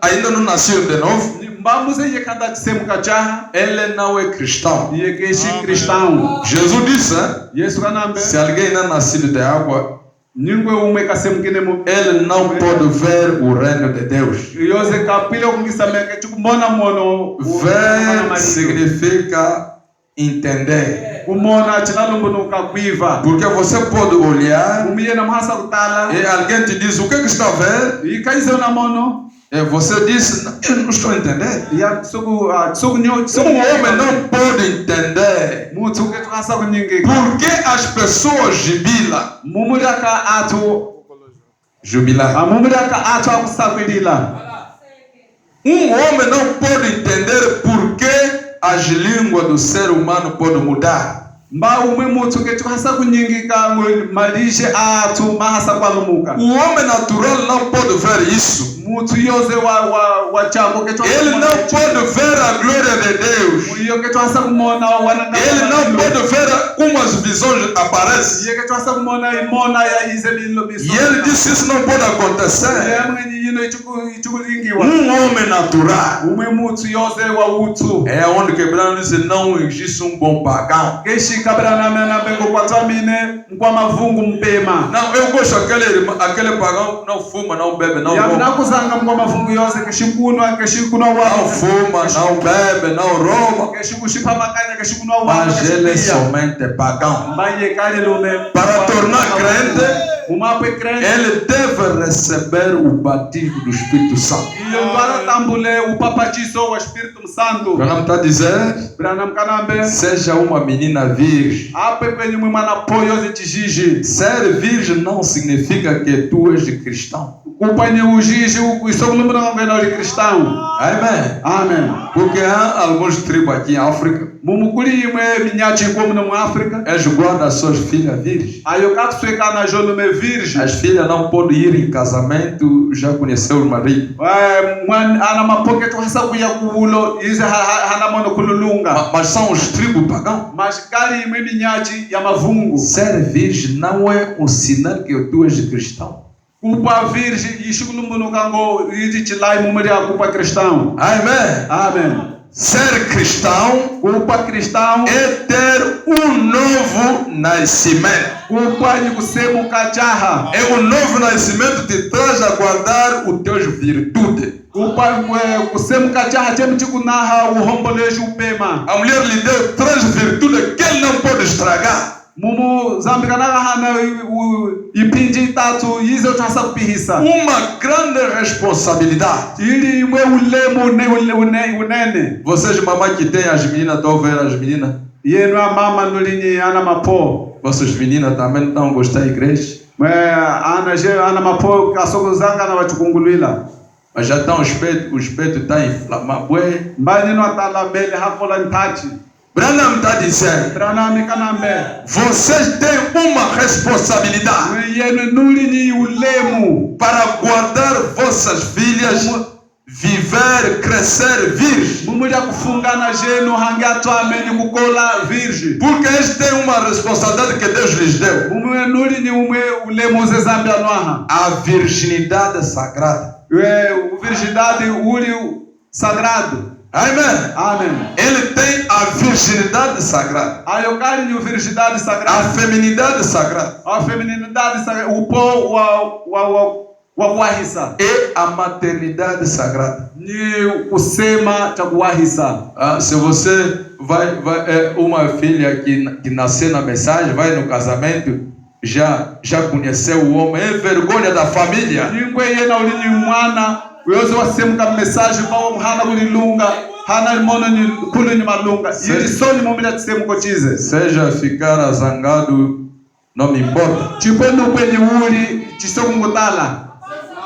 ainda não nasceu de novo, Mbambuze iye kanda chisemuka chaha. ele não é cristão. Iye keshi cristão. Jesus disse, hein? Yesu kanambe. Se alguém não é nascido de água, Nyingwe umwe kasemukine mu. ele não pode ver o reino de Deus. Yoze kapile kungisa meke chukumona mono. Ver significa entender. Kumona chinalumbunuka kuiva. Porque você pode olhar Umiye na mhasa kutala. e alguém te diz, o que está a ver? Ikaize na mono. E você diz, eu não estou entendendo. Ya tsugu nyo Um homem não pode entender mutsu ke twasa kunyingika. por que as pessoas jubilam. Mumulaka atu Jubilar. amumulaka atu akusakwilila. Homem não pode entender por que as línguas do ser humano podem mudar. Mba umwe mutsu ke twasa kunyingika malishe atu mahasa kwalumuka. O homem natural não pode ver isso. Mutsu yoze wa chango ke twasa. Ele não pode ver a glória de Deus. Iyo ke twasa kumona wananga. Ele não pode ver como as visões aparecem. Iyo ke twasa kumona imona ya izelilo biso. E ele disse isso não pode acontecer. Ya mwenye yino ichukulingiwa. Homem natural. Umwe mutsu yoze wa utu. É onde quebrando diz não existe um bom pagão. Keshi kabra na bengo kwa tamine mkwa mavungu mpema. Não, eu gosto aquele pagão não fuma, não bebe, não Ya rouba. mnakuzanga mkwa mavungu yose keshikunwa keshikunwa Não wa. fuma, não bebe, não rouba. Keshikushipa makanya keshikunwa wa. Mas ele é somente pagão. Mbaye kale lume. Para tornar crente, Umape crente. ele deve receber o batismo do Espírito Santo. Iyo ndwara tambule upapatizo wa Espírito Santo. Branham está a dizer, Branham kanambe. seja uma menina virgem. Ape penye mwana poyo zijiji. Ser virgem não significa que tu és cristão. Kupanye ujiji isogulumuna ngena de cristão. Amém. Amen. Porque há alguns tribos aqui em África, Mumukuli imwe minyachi como no África. eles guardam as suas filhas virgens. Ayo katsueka na jolume virgem. As filhas não podem ir em casamento, já conheceu o marido. Ana mapoke tu hasa kuya kuulo ize hana mono kululunga. Mas são os tribos pagãos. Mas kali imwe minyachi ya mavungu. Ser virgem não é um sinal que tu és cristão. Kupa virgem ishugulumbunuka ngo izi chilai mumuri akupa cristão. Amém. Amen. Ser cristão Kupa cristão é ter um novo nascimento. kupa ni kusemu kajaha. É um novo nascimento que te traz a guardar os teus virtudes. Kupa kusemu kajaha chemchi kunaha uhombolejo upema. A mulher lhe deu 3 virtudes que ele não pode estragar. Mumu zambikanaga hana ipinji tatu yize utasa kupihisa. Uma grande responsabilidade. Ili imwe ulemu unene. Vocês, mamãe que tem as meninas, estão vendo as meninas? Yenu a mama nulinyi ana mapo. Vocês meninas também não gostam da igreja? Ana mapo kasogozanga na wachukungulwila. Mas já estão o espeto está inflamado. Mbani no atala mele hakola ntati. Branham está dizendo, Branham kanambe. vocês têm uma responsabilidade Yenu nulinyi ulemu. para guardar vossas filhas, viver, crescer virgem. Mumuja kufungana jenu hangatwa ameni kukola virgem. Porque eles têm uma responsabilidade que Deus lhes deu. Umwe nulinyi umwe ulemu ze zambia noaha. A virginidade sagrada. Virgindade uli sagrado. Amen. Amen. Ele tem a virginidade sagrada, Ayo kali ni virgindade a sagrada. feminidade sagrada A feminilidade sagrada. O pó wa kuwahisa. e a maternidade sagrada. Ni kusema cha kuwahisa. Se você vai uma filha que nasceu na mensagem, vai no casamento, já conheceu o homem, é vergonha da família. Ningwe yena ulini mwana. Uyozo wasemuka message bawo hana kulilunga. Hana mono ni kulu ni malunga. Yili soni mumila tisemuko chize. Seja ficar zangado, não me importa. Chipendo kwenye uli chisokungutala.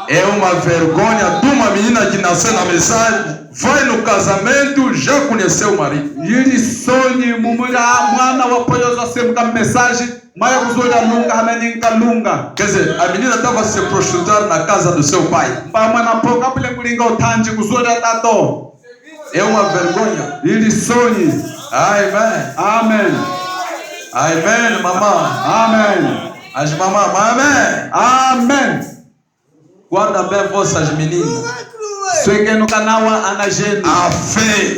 É uma vergonha de uma menina que nasceu na mensagem, vai no casamento, já conheceu o marido. Yili soni mumila mwana wapoyozo wasemuka message. Maya kuzoda lunga hana ninka lunga. Quer dizer, a menina estava se prostituir na casa do seu pai. Mbama na poka pile kulinga utanji kuzoda tato. É uma vergonha. Yili soni. Amen. Amen. Amen, mamãe. Amen. As mamães, amém. Amen. Guarda bem vossas meninas. Swekeno kanawa anajeni. A fé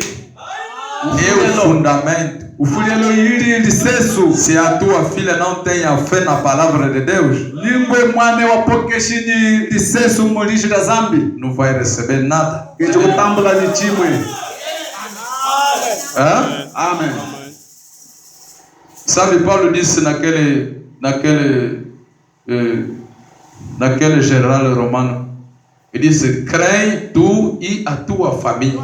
é o fundamento. O fulhelo yili lisesu. Se a tua filha não tem a fé na palavra de Deus, Lingwe mwane wa pokeshini lisesu mulishi da zambi. não vai receber nada. Kecho kutambula ni chimwe. Hã? Amen. Sabe, Paulo disse naquele general romano, ele disse: crê tu e a tua família.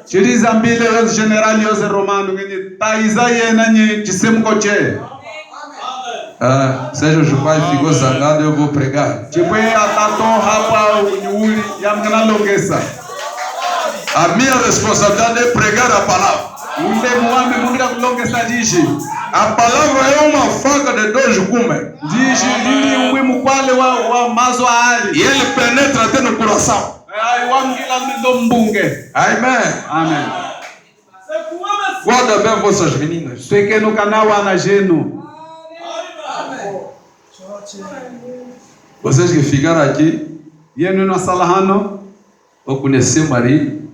Chiriza mbile yose general yose romano ngeni taiza yena ni chisemkoche. Seja o pai ficou zangado, eu vou pregar. Chipwe atato hapa unyuli yamgana longesa. A minha responsabilidade é pregar a palavra. Ule muambe mungira kulongesa dishi. A palavra é uma faca de dois gumes. Dishi lili uwe mukwale wa mazo ali. E ele penetra até no coração. Ai wangila mindo mbunge. Amém. Amen. Guarda bem vossas meninas. Swekeno kanawa anajenu. Vocês que ficaram aqui, Yenu na salahano. vou conhecer o marido,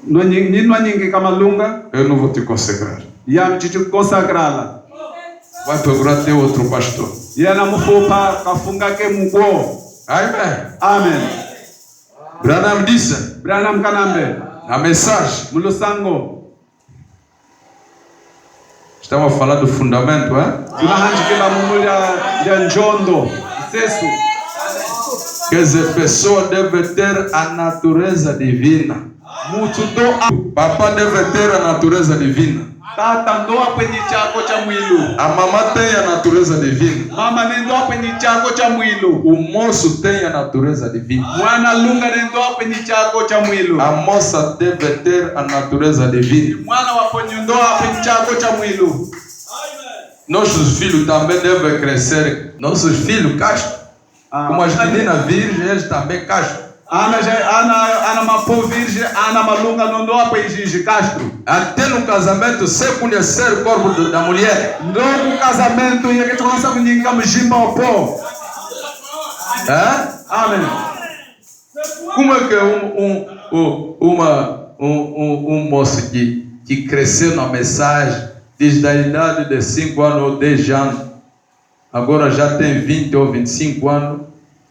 No nyingi kama lunga. eu não vou te consagrar. Ya mchichu konsagrala. Vai procurar ter outro pastor. Yana mufupa kafunga ke mugwo. Amém. Amen. Branham disse Branham kanambe. na mensagem, Mulusango. estamos a falar do fundamento, Tunahanjikila mumulya ya njondo. Sesu. Quer dizer, pessoa deve ter a natureza divina. Mutudo Papá deve ter a natureza divina. tata ndoa kwenye chako cha mwilu. A mamã tem a natureza divina. Mama nendoa kwenye chako cha mwilu. O moço tem a natureza divina. Mwana lunga nendoa kwenye chako cha mwilu. A moça deve ter a natureza divina. Mwana waponyo ndoa kwenye chako cha mwilu. Nossos filhos também devem crescer. Nossos filhos castos. Como as meninas virgens, eles também castos. Ana mapo virgem, ana malunga nondoa kwenye Castro. Até no casamento, sem conhecer o corpo da mulher. Ndogo casamento yake tunaanza kunyinga mjimba opo. Amen. Como é que um moço que cresceu na mensagem, desde a idade de 5 anos ou 10 anos, agora já tem 20 ou 25 anos,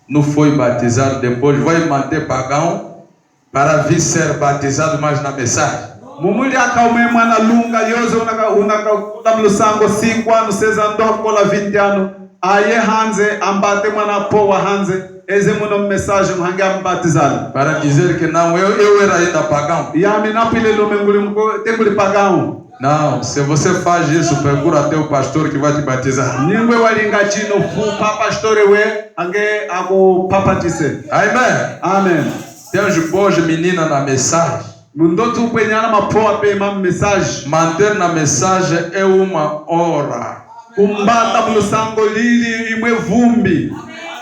não foi batizado, depois vai manter pagão para vir ser batizado mais na mensagem? Mumuli akaume mwana lunga yozo unaka tamlusango 5 anos 6 anos kola 20 anos aye hanze ambate mwana poa hanze eze muno mensagem mhange ambatizado para dizer que não, eu era ainda pagão. Yami napile lumenguli tenguli pagão. Não, se você faz isso, procura até o pastor que vai te batizar. Ningwe walinga chino fu pastor we ange ako papatise. Amém. Amen. Temos boas meninas na mensagem. Mundotu penyana mapoa pe mam mensagem. Manter na mensagem é uma hora. Umbata mulusango lili imwe vumbi.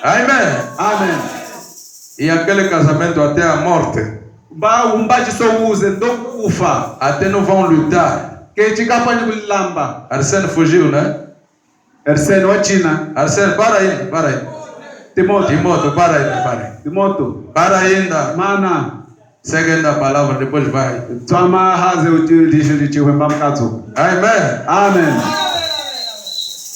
Amém. Amen. E aquele casamento até a morte. Ba umbaji so uze ndo kufa. Até não vão lutar. Que chikapa ni kulamba. Arsene fugiu, né? Arsene wa China. Arsene, para aí. Timoto. Para aí. Timoto. Para ainda. Mana. Segue na palavra, depois vai. Toma haze utilizho lichiwemba mkazo. Amém. Amen.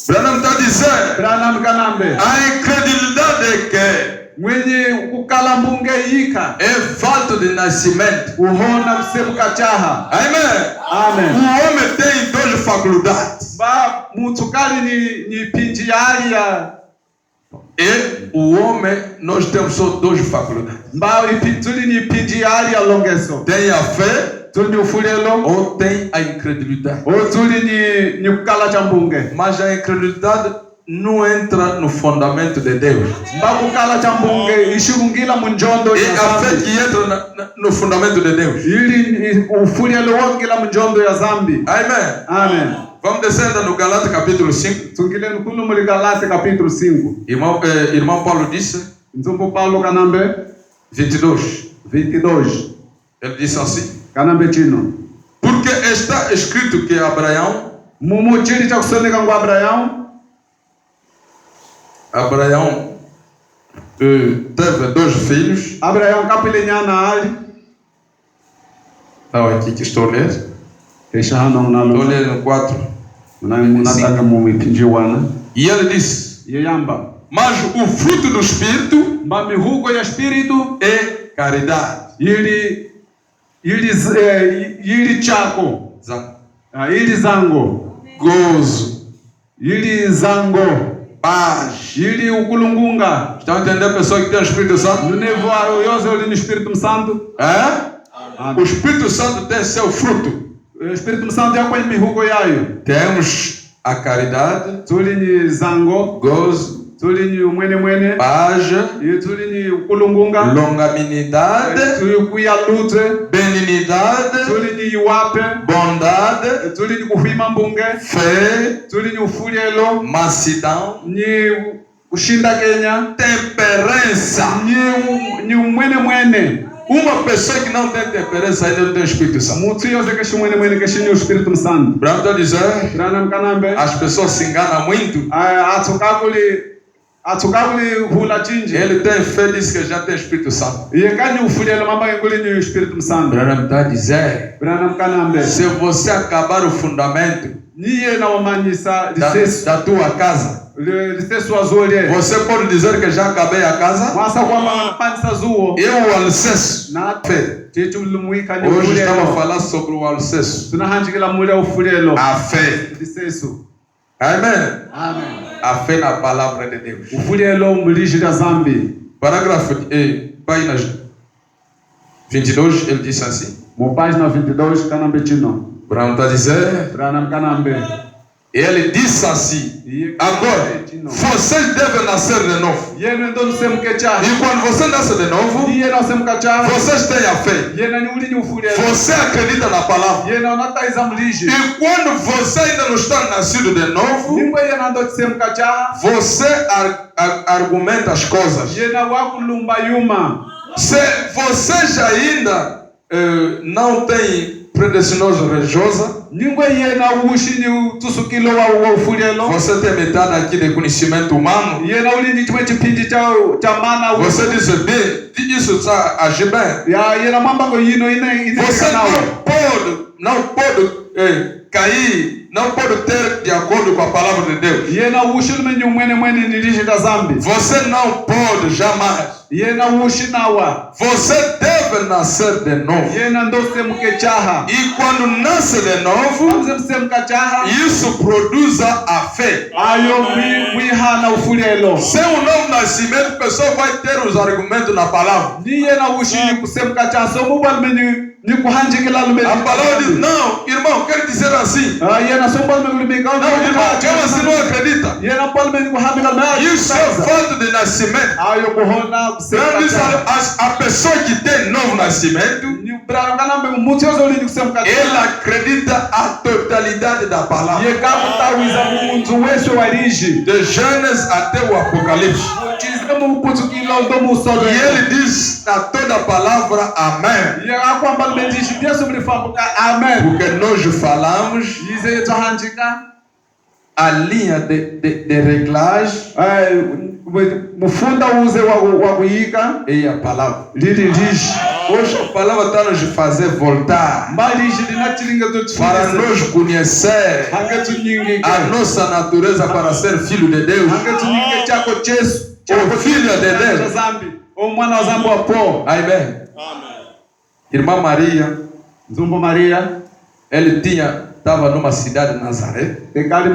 Branham está dizendo, Branham kanambe. a incredulidade que Mwenye kukala mbunge yika. é falta de nascimento. Uhona msemuka chaha. Amém. Amen. O homem tem duas faculdades. Ba mutukali ni pinji ya. E o homem, nós temos só duas faculdades. Ba tuli ni pinji ya longeso. Tem a fé Tuli ni ufulelo. ou tem a incredulidade. O tuli ni kukala cha mbunge. Mas a incredulidade não entra no fundamento de Deus. Ba kukala cha mbunge ishungila munjondo E ya a fé zambi. que entra no fundamento de Deus. Ili ufulelo wangila munjondo ya zambi. Amém. Amen. Vamos descendo no Galatas capítulo 5. Tungile nkulu muri Galate capítulo 5. Irmão Paulo disse, Nzombo Paulo kanambe 22. 22. Ele disse assim: Kanambe chino. porque está escrito que Abraão Mumu chili cha kusomeka kwa Abraão teve dois filhos. Abraão kapile nyana ali. Não, aqui que estou lendo. Kesha hana Estou unalo. lendo no 4. Unataka mumipinji wana. E ele disse: Yeyamba. mas o fruto do Espírito Mba mihugo ya espiritu é caridade. ili chako. Ili zango. Gozo, Ili zango. paz. Ili ukulungunga. Estão entendendo a pessoa que tem o Espírito Santo? Nunevoa yoze uli ni Espírito Santo. O Espírito Santo tem seu fruto. O Espírito Santo ya kwenye mihugo yayo. Temos a caridade, Tuli ni zango. gozo, Tuli ni mwene. paz, Tuli ni ukulungunga. longanimidade, Tuli kuya lute. benignidade, Tuli ni iwape. bondade, Tuli ni kuhima mbunge. fé, Tuli ni ufulelo. mansidão, Ni ushinda Kenya. temperança. Ni mwene. Uma pessoa que não tem temperança ainda não tem o Espírito Santo. Mutu yose keshi mwene keshi ni Espírito Santo. Branham está dizendo, Brana mkanambe. as pessoas se enganam muito. Atukakuli hula chinji. Ele tem fé, diz que já tem Espírito Santo. Yekani ufulelo mamba nguli ni Espírito Santo. Branham está dizendo, Brana mkanambe. se você acabar o fundamento Niye na wamanyisa lisesu. da tua casa, Lisesu azole. você pode dizer que já acabei a casa. Mwasa kwamba panisa zuo. Eu, o alicerce. Na Fé. chetu lumuika ni Hoje estamos a ufulelo. falar sobre o alicerce. Tunahanjikila mule ufulelo. A fé. Lisesu. Amém. Amen. A fé na palavra de Deus. Ufulelo muliji da zambi. Parágrafo, páginas 22, ele disse assim. Mo página 22 kanambe chino. Branham está dizendo, Brana mkanambe. ele disse assim, agora, vocês devem nascer de novo. Yenu ndo nusemkecha. E quando você nasce de novo, Niye na semkacha. vocês têm a fé. Yena ni uli ni ufulelo. Você acredita na palavra. Yena unataiza muliji. E quando você ainda não está nascido de novo, Ningwe yena ndo semkacha. você argumenta as coisas. Yena wakulumba yuma. Se vocês ainda não têm predestinação religiosa, Ningwe yena ushi ni tusukilo wa ufulelo. você tem metade aqui de conhecimento humano. Yena uli ni chimwe chipindi cha mana. Você diz bem, isso está agir bem. Ya yena mambango yino ine Você kanao. não pode cair, não pode ter de acordo com a palavra de Deus. Yena ushi lumenye mwene nilishi da zambi. Você não pode jamais. Yena ushi nawa. Você deve nascer de novo. Yena ndo semkechaha. E quando nasce de novo, Amze semkachaha. isso produz a fé. Ayo hana ufulelo. Sem um novo nascimento, a pessoa vai ter os argumentos na palavra. Niye na ushi ni kusemkachaha. So mubal meni ni kuhanjikila lumeni. A palavra diz, não, irmão, quero dizer assim. Yena so mbal meni lumeni. Não, irmão, eu assim não acredita. Yena mbal meni kuhanjikila. Isso é falta de nascimento. Ayo kuhona A pessoa que tem novo nascimento, ela acredita a totalidade da palavra. De Gênesis até o Apocalipse. E ele diz a toda a palavra amém. Porque nós falamos a linha de reglagem mufunda uze wa kuyika e a palavra. lili lishi. Hoje a palavra está nos fazer voltar Mbali lishi linatilinga para tutufundisa. nós conhecer Hange tunyingika. a nossa natureza para ser filho de Deus. Hange tunyinge chako Yesu. O filho de Deus. Zambi. O mwana wa zambi wa po. Amém. Irmã Maria, Nzumbo Maria. ele estava numa cidade de Nazaré. Tekali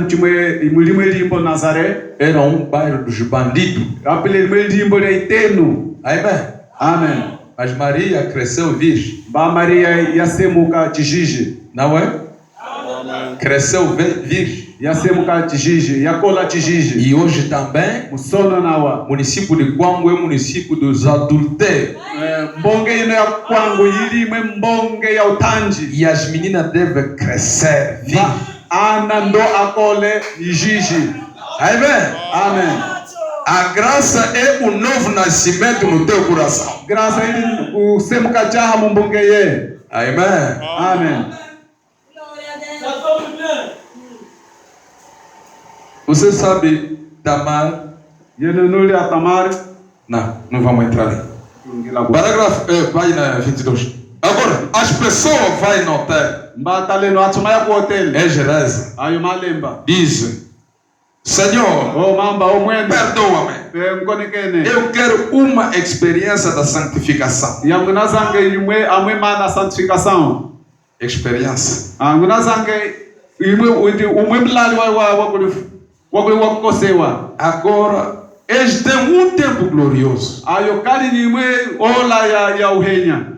mulimo limbo Nazaré. Era bairro dos bandidos. Apele limbo leiteno. Amém. Amen. Mas Maria cresceu virgem. Ba Maria yasemuka tijiji. Não é? Cresceu virgem. Yasemuka tijiji, yakola tijiji. E hoje também, Musono nawa. município de Kwango é município dos adultérios. Mbonge ino ya kwangu yilimwe mbonge ya utanji. E as meninas devem crescer virgem. Ana ndo akole tijiji. Amém. Amen. A graça é um novo nascimento no teu coração. Graça ili usemuka jaha mumbonge ye. Amém. Amen. Você sabe Tamar? Yene nuli atamari. Não vamos entrar aí. Parágrafo, página 22. Agora, as pessoas vão notar. Mbatale no atuma ya ku hotel. É Gerasa. Ayo malemba. Diz: Senhor, O mamba o mwende. perdoa-me. Mkonekene. Eu quero uma experiência da santificação. Yangunazange imwe amwe mana santificação. Experiência. Angunazange imwe umwe mlali wa kukosewa. Agora, eles têm tempo glorioso. Ayo kali ni imwe ola ya uhenya.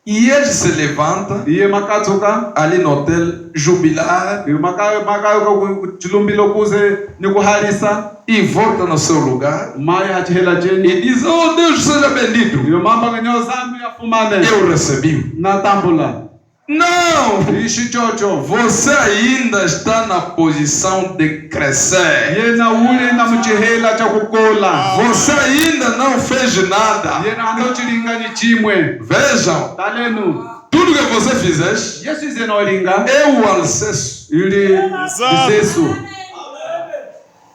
E eles se levantam Iye makatuka. ali no hotel jubilar Makayo chilumbilo kuze ni kuhalisa. e voltam no seu lugar Maya hatihela jeni. e dizem: Oh, Deus seja bendito. Iyo mamba ganyo zambi ya fumane. Eu recebi. Na tambula. Não! Ishi chocho. Você ainda está na posição de crescer. Yena ule na mchihela cha kukola. Você ainda não fez nada. Yena ando chilingani chimwe. Vejam, Talenu. tudo que você fizer Yesu izena olinga. é o alicerce. Ili lisesu.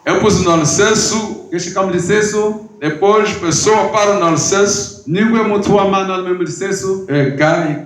Eu pus no alicerce, Yeshikamu lisesu. depois pessoa para no alicerce, Ningwe mutu wa mana almemu lisesu. cai.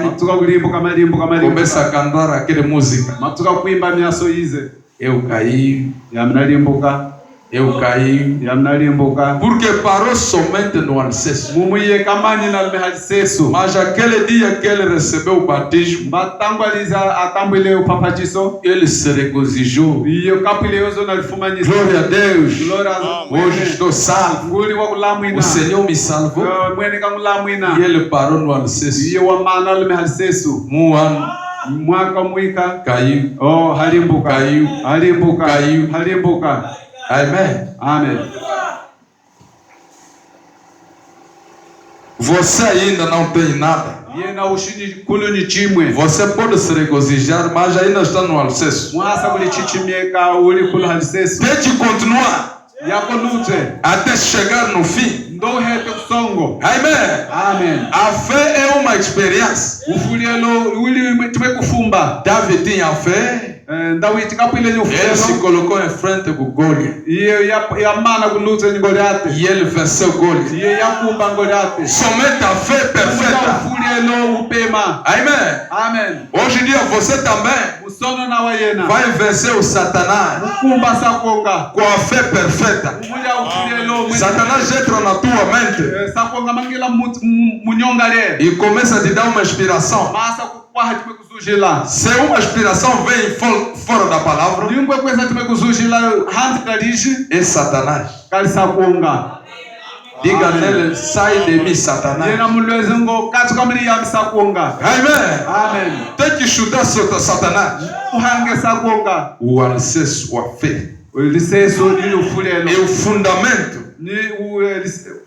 Matuka kulimbuka malimbuka. Começa a cantar aquela música. Matuka kuimba miaso ize. Eu caí, Yamnalimbuka. eu caí. Yamnalimbuka. Porque parou somente no alicerce. Mumuye kamani na almeha lisesu. Mas aquele dia que ele recebeu o batismo, Batangwaliza atambwile upapatiso. ele se regozijou. Iyo kapile yozo na lifumanisa. Glória a Deus. Glória Hoje estou salvo. Nguli wa kulamwina. O Senhor me salvou. Mwene kamulamwina. E ele parou no alicerce. Iyo wa mana almeha lisesu. Um ano Mwaka mwika. caiu. Oh, halimbuka. Caiu. Halimbuka. Caiu. Halimbuka. Amém. Amen. Você ainda não tem nada. Yena ushini kulu ni chimwe. Você pode se regozijar, mas ainda está no alicerce. Mwasa kuli chichimieka uli kulu halisesu. Tente continuar Yako nute. até chegar no fim. Ndo hete kusongo. Amém. Amen. A fé é uma experiência. Ufulielo uli tume kufumba. Davi tinha fé. Dawiti kapile ni Ele se ufulelo. colocou em frente com Golias. Iye ya mana kulute ni Goliate. E ele venceu Golias. Iye ya kumba Goliate. Somente a fé perfeita. Ufulielo upema. Amém. Amen. Hoje em dia você também Musono na wayena. vai vencer o Satanás Kumba sakonga. com a fé perfeita. Mulya ufulielo. Satanás entra na tua mente Sakonga mangila munyonga le. e começa a te dar uma inspiração. Masa kukwaha tume kuzujila. Se uma inspiração vem fora da palavra, Nyungwe kweza tume kuzujila hanzi kalishi. é Satanás. Kali sakonga. Diga nele: sai de mim, Satanás. Yena mulweze ngo katuka mili ya sakonga. Amém. Amen. Tem que chutar Satanás. Uhange sakonga. O alicerce, a fé. Liseso ni ufulelo. É o fundamento. Ni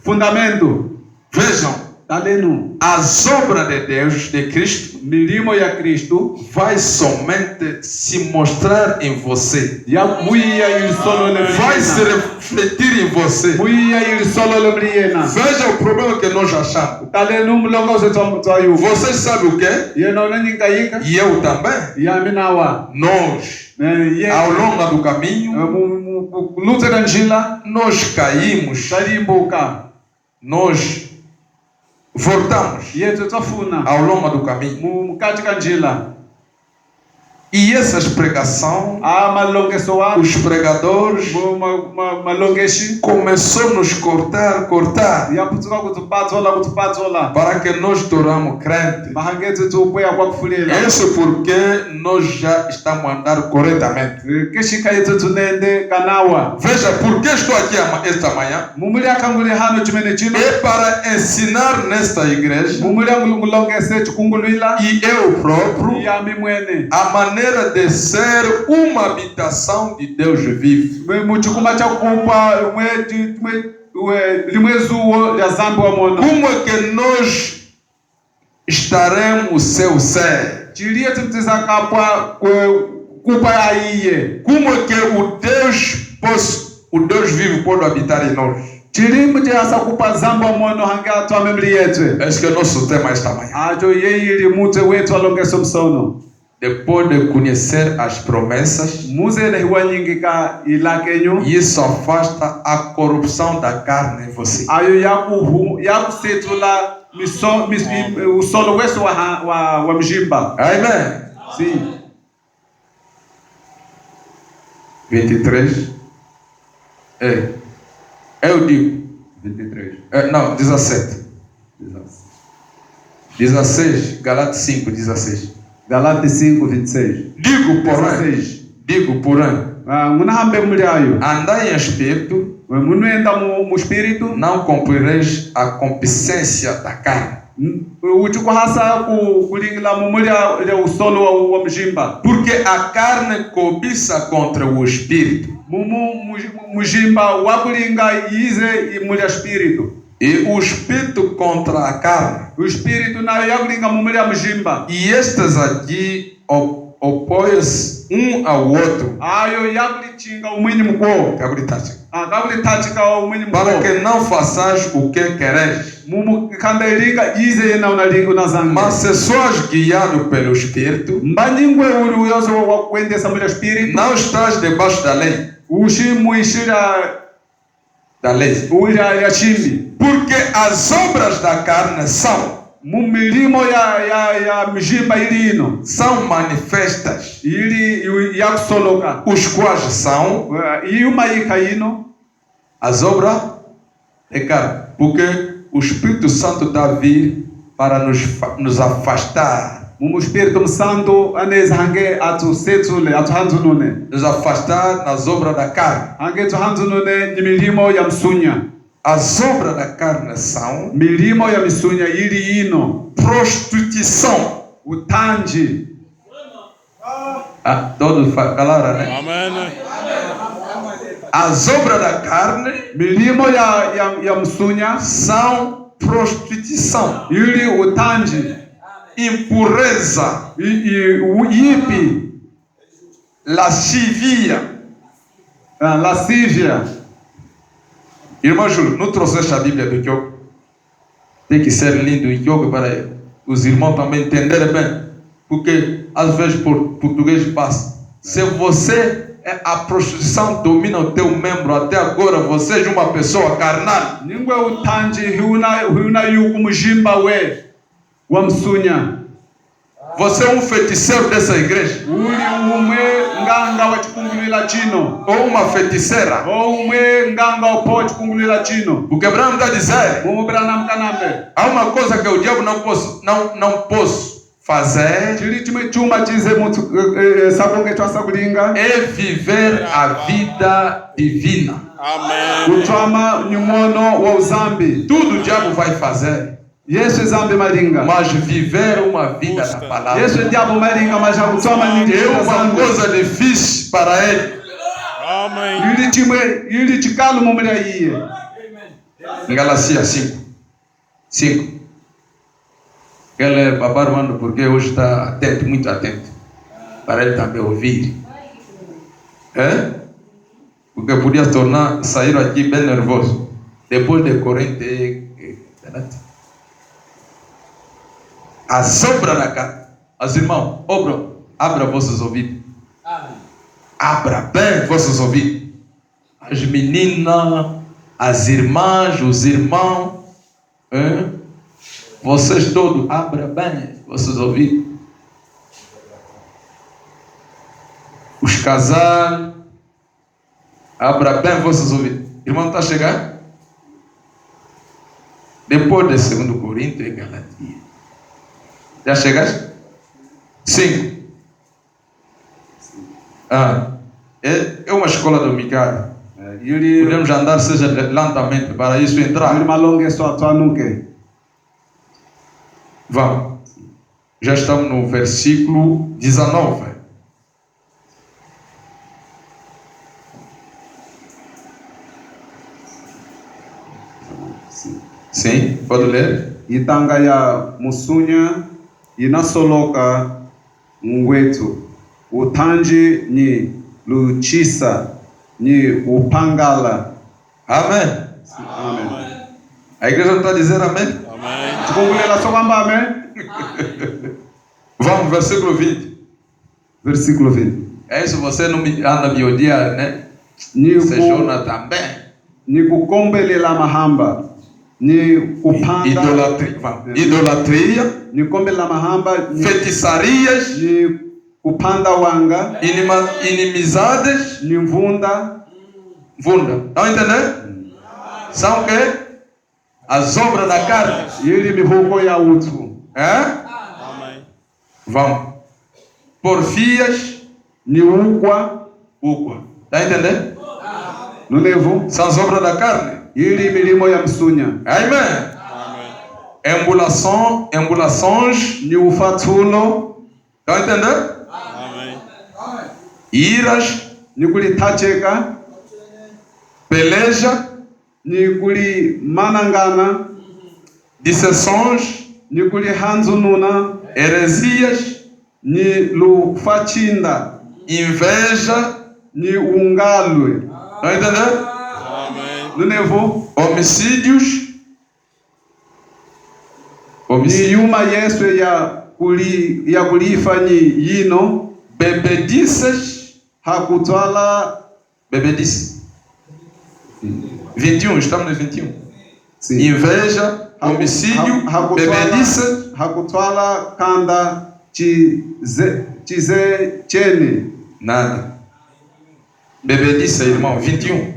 fundamento. Vejam, Talenu. as obras de Deus, de Cristo, Milimo ya Kristo. vai somente se mostrar em você. Ya muia il solo le Vai se mriena. refletir em você. Muia il solo le mriena. Veja o problema que nós achamos. Talenu mlongo se twayu. Você sabe o que? Yena onaninga yika. E eu também. Ya minawa. Nós, Ye. ao longo do caminho, Lutera njila, nós caímos, talimbuka. nós voltamos Yetu tafuna. ao longo do caminho. Mukatika njila. E essas pregações, Malongeso wa. os pregadores Malongeshi. começou a nos cortar, Yaputuka kutupatsola. para que nós tornamos crentes. Mahangeti tupuya kwa kufulela. Isso porque nós já estamos a andar corretamente. Keshika yetu tunende kanawa. Veja, por que estou aqui esta manhã? Mumulia kanguli hano chimene chino. É para ensinar nesta igreja, Mumulia ngulongese chikungulwila. e eu próprio, Yami mwene. a maneira de ser uma habitação de Deus vivo. Muchukuma cha kupa limwezuo lya zambi wa mono. Como é que nós estaremos o seu ser? Chilia tutiza kapwa kupa aiye. Como é que o Deus vivo pode habitar em nós? Chilimu asa kupa zambi wa mono hanga atwa memli yetu. Esse que é o nosso tema esta manhã. Ajo yeyili mute wetu alongeso msono. Depois de conhecer as promessas, Muze lehiwa nyingi ka ilakenyo. isso afasta a corrupção da carne em você. Ayo yaku setula usolo weso wa mjimba. Amém. Sim. 23. Eu digo. 23. Não, 17. 16. Galatas 5, 16. Galatas 5, 26. Digo, porém, Munahambe mulyayo. andai em espírito, Munuenda mu espírito. não cumprireis a concupiscência da carne. Uchuko hasa kulingila mumulya ya usolo wa mjimba. Porque a carne cobiça contra o espírito, Mjimba wakulinga ize imulya espírito. e o espírito contra a carne. O espírito nayo yakulinga mumulya mjimba. E estes aqui opõem-se um ao outro. Ayo yakulichinga umwinyi mko. Kakulitachika umwinyi mko. Para que não façais o que quereis. Mumu kandailinga ize yena unalinga unazanga. Mas se sois guiado pelo espírito, Mbanyingwe uri uyozo wa kuendesa mulya espírito. não estás debaixo da lei. Ushimu ishira Da lei. uira ya chimbi. Porque as obras da carne são Mumilimo ya mjimba ilino. são manifestas, Ili yakusoloka. os quais são Iuma ino. as obras de carne. Porque o Espírito Santo está a vir para nos afastar. Mumu Espírito Santo aneza hange atu setule atu hanzunune. Nos afastar nas obras da carne. Hange tu hanzunune ni milimo ya msunya. As obras da carne são Milimo ya misunya ili ino. prostituição. Utanji. Todos calaram, né? Amen. As obras da carne Milimo ya msunya são prostituição, ili utanji. impureza, Yipi. lascivia. Lascívia. Irmão Júlio, não trouxeste a Bíblia do Diogo? Tem que ser lindo o Diogo para os irmãos também entenderem bem. Porque às vezes por português passa. Se você a prostituição domina o teu membro até agora, você é uma pessoa carnal. Ningwe utanji hiuna yuku mjimba we wa msunya. Você é um feiticeiro dessa igreja. Uli umwe nganga wa chikungulila chino. Ou uma feiticeira. O umwe nganga wa po chikungulila chino. O quebrado está dizendo. Mumu brana mkanambe. Há uma coisa que o diabo não posso fazer. Chili chuma chize mutu sabonge twa sakulinga. É viver a vida divina. Amen. Utwama nyumono wa uzambi. Tudo o diabo vai fazer. Yesu zambi malinga. Mas viver uma vida na palavra Yesu diabo malinga maja utwama é uma coisa difícil para ele. Amen. Yili chikalu mumulya iye. Em Galacia 5. Ele é babado, mano, porque hoje está atento, muito atento. Para ele também ouvir. Porque podia sair aqui bem nervoso. Depois de corrente. A sombra da carne. Os irmãos, abra vossos ouvidos. Abra bem vossos ouvidos. as meninas, as irmãs, os irmãos, hein? Vocês todos, abra bem vossos ouvidos. Os casais, abra bem vossos ouvidos. Irmão, está a chegar? Depois de 2 Coríntios e Galatia. Já chegaste? 5. É uma escola dominical. Podemos andar, seja lentamente, para isso entrar. Vamos. Já estamos no versículo 19. Sim, pode ler? Itanga ya musunya inasoloka ngwetu utanji ni luchisa ni upangala. Amém. Amém. A igreja não está dizendo amém? Amém. Tukungulela sokamba amém. Vamos, versículo 20. Versículo 20. É isso, você não anda me odiar, né? Ni Você Jona também. ni kukombelela mahamba ni kupanga Idolatria. Vamos. Idolatria. ni kombelela mahamba Feitiçarias. ni kupanda wanga Inimizades. ni mvunda. Estão entendendo? São o quê? As obras da carne. Yili mihuko ya utu É? Amém. Vamos. Porfias. ni ukwa Está entendendo? nunevu São as obras da carne. yili milimo ya msunya Amém. Amém. Embulações. ni ufatulo Estão entendendo? Amém. Iras. ni kulitacheka Peleja. ni kulimanangana Dissensões. ni kulihanzununa Heresias. ni lufachinda Inveja. ni ungalwe Estão entendendo? Amém. nunevu Homicídios. ni yuma yesu ya kulifanyi yino Bebedices. hakutwala Bebedice. 21, estamos no 21. Sim. Inveja, homicídio, bebedice. hakutwala kanda chize chene Nada. Bebedice, irmão, 21.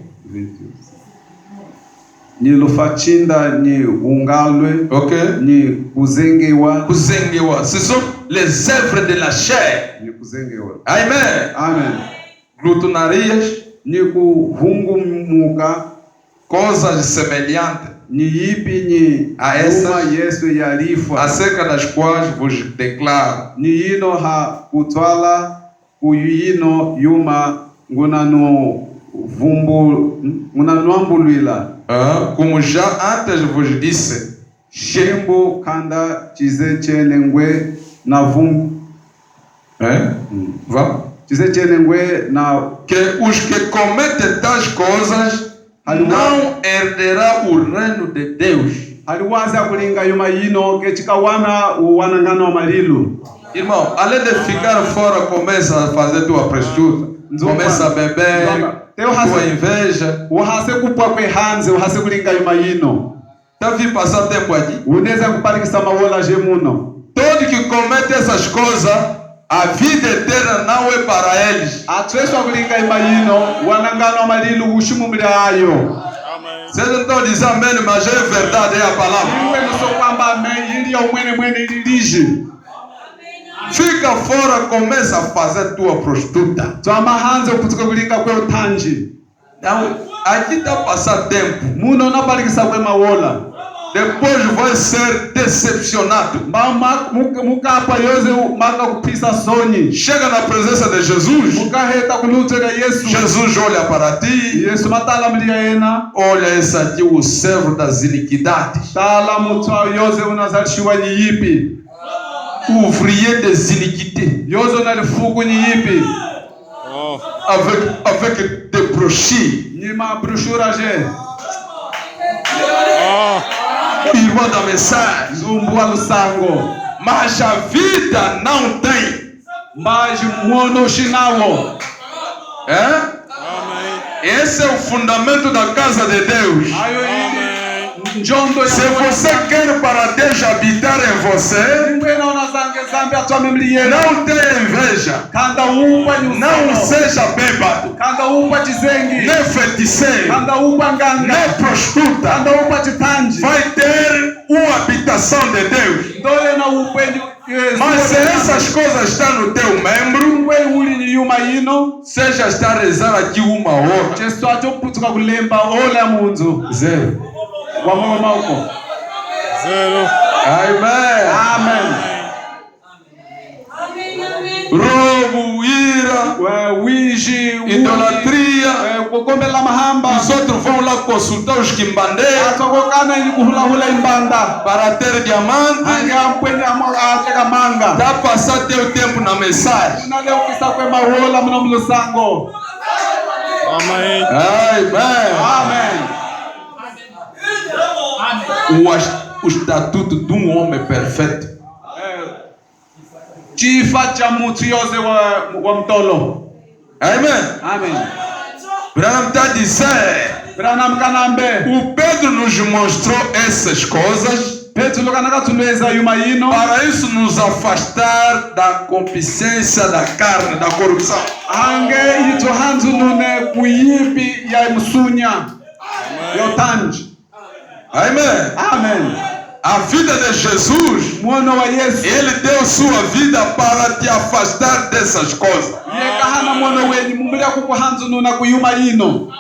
ni lufachinda ni ungalwe Ok? ni kuzengewa Kuzengewa. Ce sont les œuvres de la chair. ni kuzengewa. Amen. Amen. Glutonarias, Ni kuhungumuka coisas semelhantes ni yipi ni A essas- uma Yesu yalifa acerca das quais vos declaro. ni yino ha kutwala kuyino yuma ngunano ngunanwambulwila Como já antes vos disse, shembo kanda chize chene ngwe na vamos? chize chene ngwe na Que os que cometem tais coisas não herderá o reino de Deus. haliwaza kulinga yuma yino kechikawana uwanangano wa malilu. Irmão, além de ficar fora, começa a fazer tua prostituta, começa a beber, tua inveja. Uhase kupwa kwe hanze uhase kulinga yuma yino Tá vindo passar tempo aqui? unaweza kuparikisa mawola je muno Todo que comete essas coisas, a vida eterna não é para eles. atweswa kulinga yuma yino wanangano wa malilu ushimumira ayo. Amém. Vocês não estão dizendo amém, mas é verdade, é a palavra. iwe nuso kwamba ame ili ya umwene mwene ililiji Fica fora, começa a fazer tua prostituta. twama hanze kutuka kulinga kwe utanji Então, aqui está a passar tempo. muno unaparikisa kwe mawola Depois vai ser decepcionado. mukapa yoze maka kupisa soni Chega na presença de Jesus. mukaheta kulutega Yesu Jesus olha para ti. Yesu matala mliya yena Olha esse aqui, o servo das iniquidades. tala mutwa yoze unazalishiwa ni yipi Ouvrier des iniquités. yoze unalifuku ni yipi Oh. Avec des brochures. ni mabrushura je Oh. Irmão da mensagem. zumbu wa lusango Mas a vida não tem. maji mwono shinawo É? Amém. Esse é o fundamento da casa de Deus. ayo Amen. njondo Se você quer para Deus habitar em você, ingwena unazange zambi atwame mliyena não tenha inveja, kanda upa não nyusano seja bêbado, kanda upa chizengi nem feiticeiro, kanda upa nganga nem prostituta. kanda upa chitanji Vai ter uma habitação de Deus. ndole na upwenyu Mas se essas coisas estão no teu membro, ngwe uli ni yuma ino seja estar a rezar aqui uma hora. Jesu atoputuka kulemba ola munzu Zero. wa mama uko. Zero. Amém. Amen. Roubo, ira, Wiji idolatria. kukombela mahamba Os outros vão lá consultar os quimbandeiros atokokana ili kuhulahula imbanda para ter diamante. anga mpwenye ateka manga Dá passar teu tempo na mensagem. unaleukisa kwe mahola mno mlusango. Amen. Amém. Amen. O estatuto de um homem perfeito. Chifa cha mutu yose wa mtolo. Amém. Amen. Branham está dizendo. Branham kanambe O Pedro nos mostrou essas coisas Petro kanaka tulweza yuma ino para isso nos afastar da concupiscência da carne, da corrupção. ange ito hanzu nune kuyipi ya msunya yotanji. Amém. Amen. A vida de Jesus, Mwana wa Yesu ele deu sua vida para te afastar dessas coisas. yekahana mwana wenyi mumbili kukuhanzu nuna kuyuma ino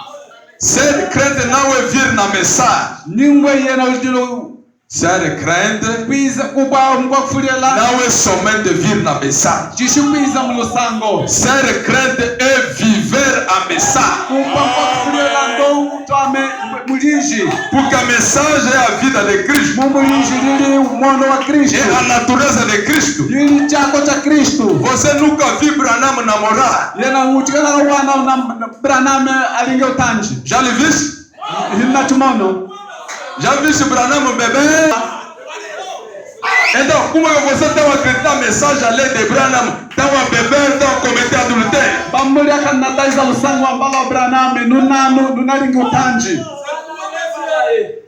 Ser crente não é vir na mensagem. ningwe yena ujilo Ser crente kwiza kuba mkwa kufulela não é somente vir na mensagem. jishi kwiza mulusango Ser crente é viver a mensagem. kuba mkwa kufulela ndo utwame muliji Porque a mensagem é a vida de Cristo. mumuliji lili mwana wa Kristo É a natureza de Cristo. lili chako cha Kristo Você nunca viu Branham namorar? yena utikana wana na Branham alinge utanji Já lhe viste? hina tumono Já viste Branham beber? Então, como é que você está a acreditar a mensagem além de Branham? Estão a beber, estão a cometer adultério. bamuli akanataiza lusango ambalo Branham nunanu nunalinge utanji.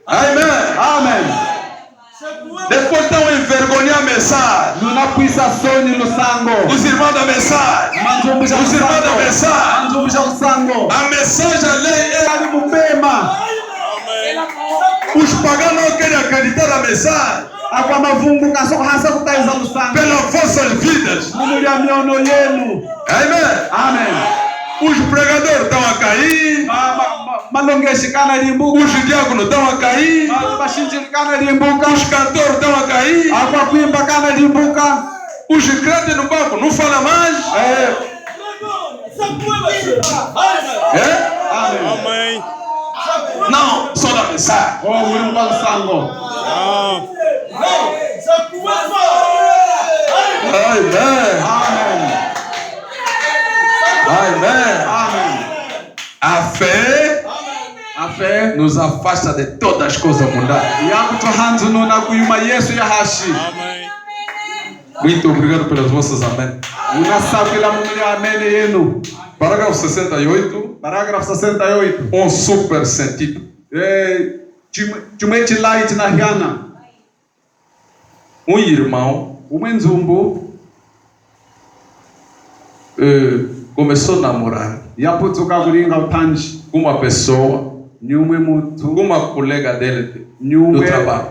Amém. Amen. Depois estão a envergonhar a mensagem. Nunakwisa soni lusango Os irmãos da mensagem. manzumbisha Os irmãos da lusango mensagem. manzumbisha lusango A mensagem além é. ali mubema Os pagãos não querem acreditar na mensagem akwa mavumbu kasoko hasa kutaiza lusango pelas vossas vidas. mumulia miono yenu. Amém. Amen. Os pregadores estão a cair. Malongeshi kana limbuka Os diáconos estão a cair. bashinjiri kana limbuka Os cantores estão a cair. akwa kuimba kana limbuka. Os crentes no banco não falam mais. É? Amen. Amen. Não, só da mensagem. Oh, ulimba lusango. Ah. Amém. Amen. Amém. Amen. A fé A fé nos afasta de todas as coisas mundanas. yakutuhanzu nuna kuyuma Yesu yahashi. Amen. Muito obrigado pelas vossas amém. Unasakila mumulia amene yenu. Parágrafo 68. Paragraph 68. Um super sentido. Chimwe light na hiana. Irmão Umwenzumbu começou a namorar yaputuka kulinga utanji. com uma pessoa, Nyumwe mutu. com uma colega dele do Nyumwe trabalho.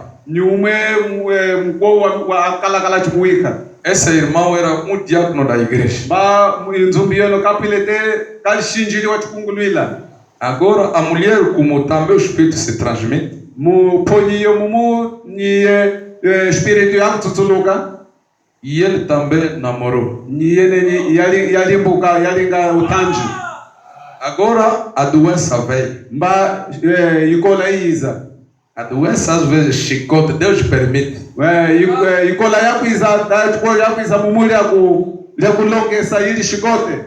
mkwo wa akalakala chimuika. Esse irmão era um diácono da igreja. Ba nzumbi yono kapilete kalshinjili wa chikungulwila. Agora a mulher, como também o espírito se transmite, Mu poliyo mumu ni espiritu yakututuluka. e ele também namorou. Ni yene yalimbuka yalinga utanji. Agora a doença veio. Mba ikola iza. A doença às vezes chicote, Deus permite. Ikola yakwiza mumuli yakulongesa yili shikote.